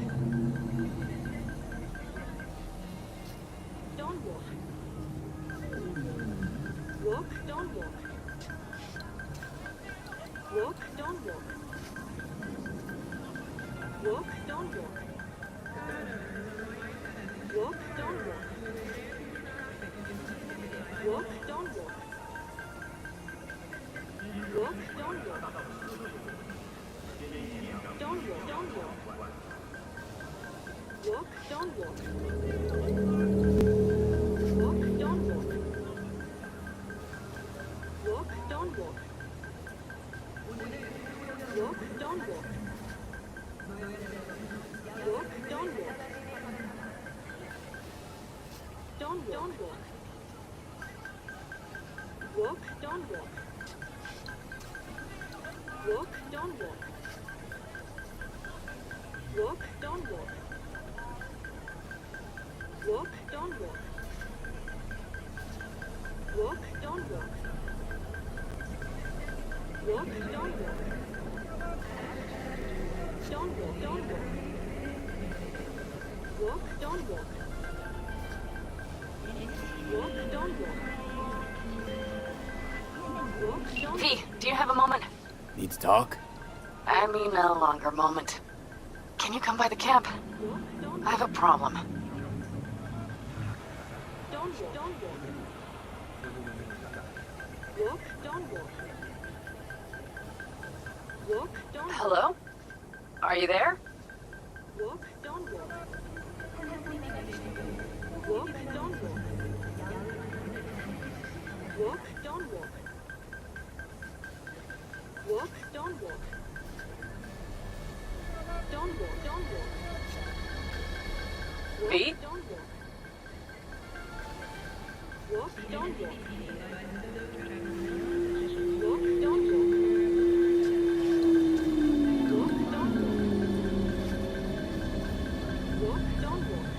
Don't walk. Walk, don't walk. Walk, don't walk. Walk, don't walk. Walk, don't walk. Walk, don't walk. Walk, don't walk. Don't walk, don't walk. Walk, don't walk. Walk, don't walk. Walk, don't walk. Walk, don't walk. Walk, don't walk. Don't walk. Walk, don't walk. Walk, don't walk. Walk, don't walk. Walk, don't walk. Walk, don't walk. Walk, don't walk. Don't walk, don't walk. Walk, don't walk. Walk, don't walk. Walk, don't V, do you have a moment? Need to talk? I mean no longer moment. Can you come by the camp? I have a problem. Don't walk, don't walk. Walk, don't walk. Walk, don't walk. Hello? Are you there? Walk, don't walk. Walk, don't walk. Walk, don't walk. Walk, don't walk. Don't walk, don't walk. Walk, V? don't walk. Walk, don't walk. Walk, don't walk. Walk, don't walk. Walk, don't walk.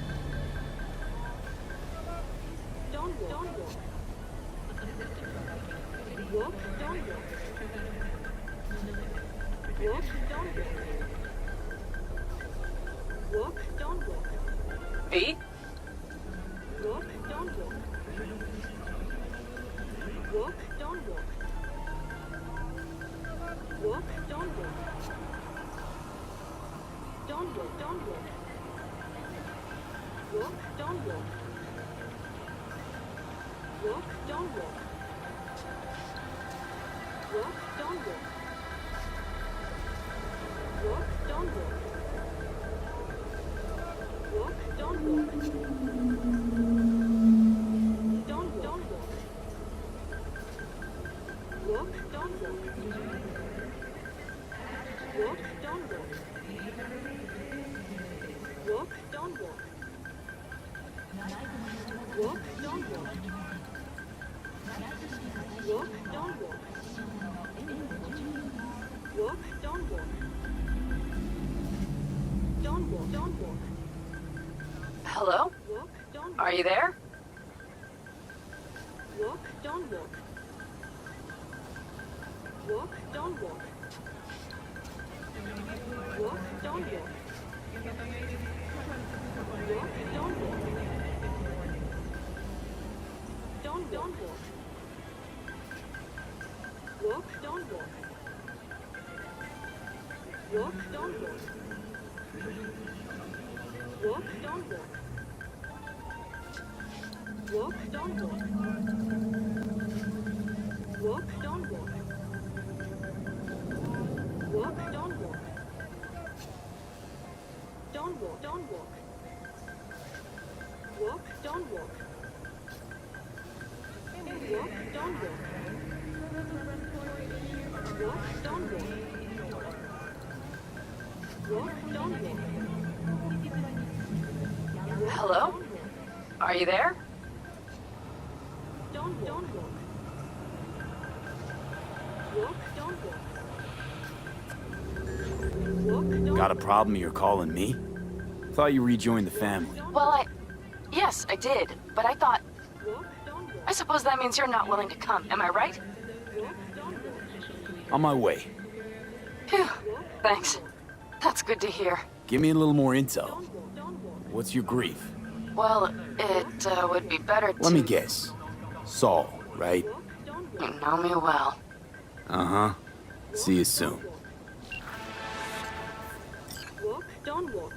Don't walk, don't walk. Walk, don't walk. Walk, don't walk. Walk, don't walk. V? Walk, don't walk. Walk, don't walk. Walk, don't walk. Don't walk, don't walk. Walk, don't walk. Walk, don't walk. Walk, don't walk. Walk, don't walk. Walk, don't walk. Don't walk. Walk, don't walk. Walk, don't walk. Walk, don't walk. Walk, don't walk. Walk, don't walk. Walk, don't walk. Don't walk, don't walk. Hello? Walk, don't walk. Are you there? Walk, don't walk. Walk, don't walk. Walk, don't walk. Walk, don't walk. Don't walk. Walk, don't walk. Walk, don't walk. Walk, don't walk. Walk, don't walk. Walk, don't walk. Walk, don't walk. Don't walk, don't walk. Walk, don't walk. Walk, don't walk. Walk, don't walk. Walk, don't walk. Hello? Are you there? Don't walk. Walk, don't walk. Walk, don't Got a problem you're calling me? Thought you rejoined the family. Well, Yes, I did, but I thought... I suppose that means you're not willing to come, am I right? On my way. Phew, thanks. That's good to hear. Give me a little more intel. What's your grief? Well, it would be better to... Let me guess. Saul, right? You know me well. Uh-huh. See you soon. Walk, don't walk.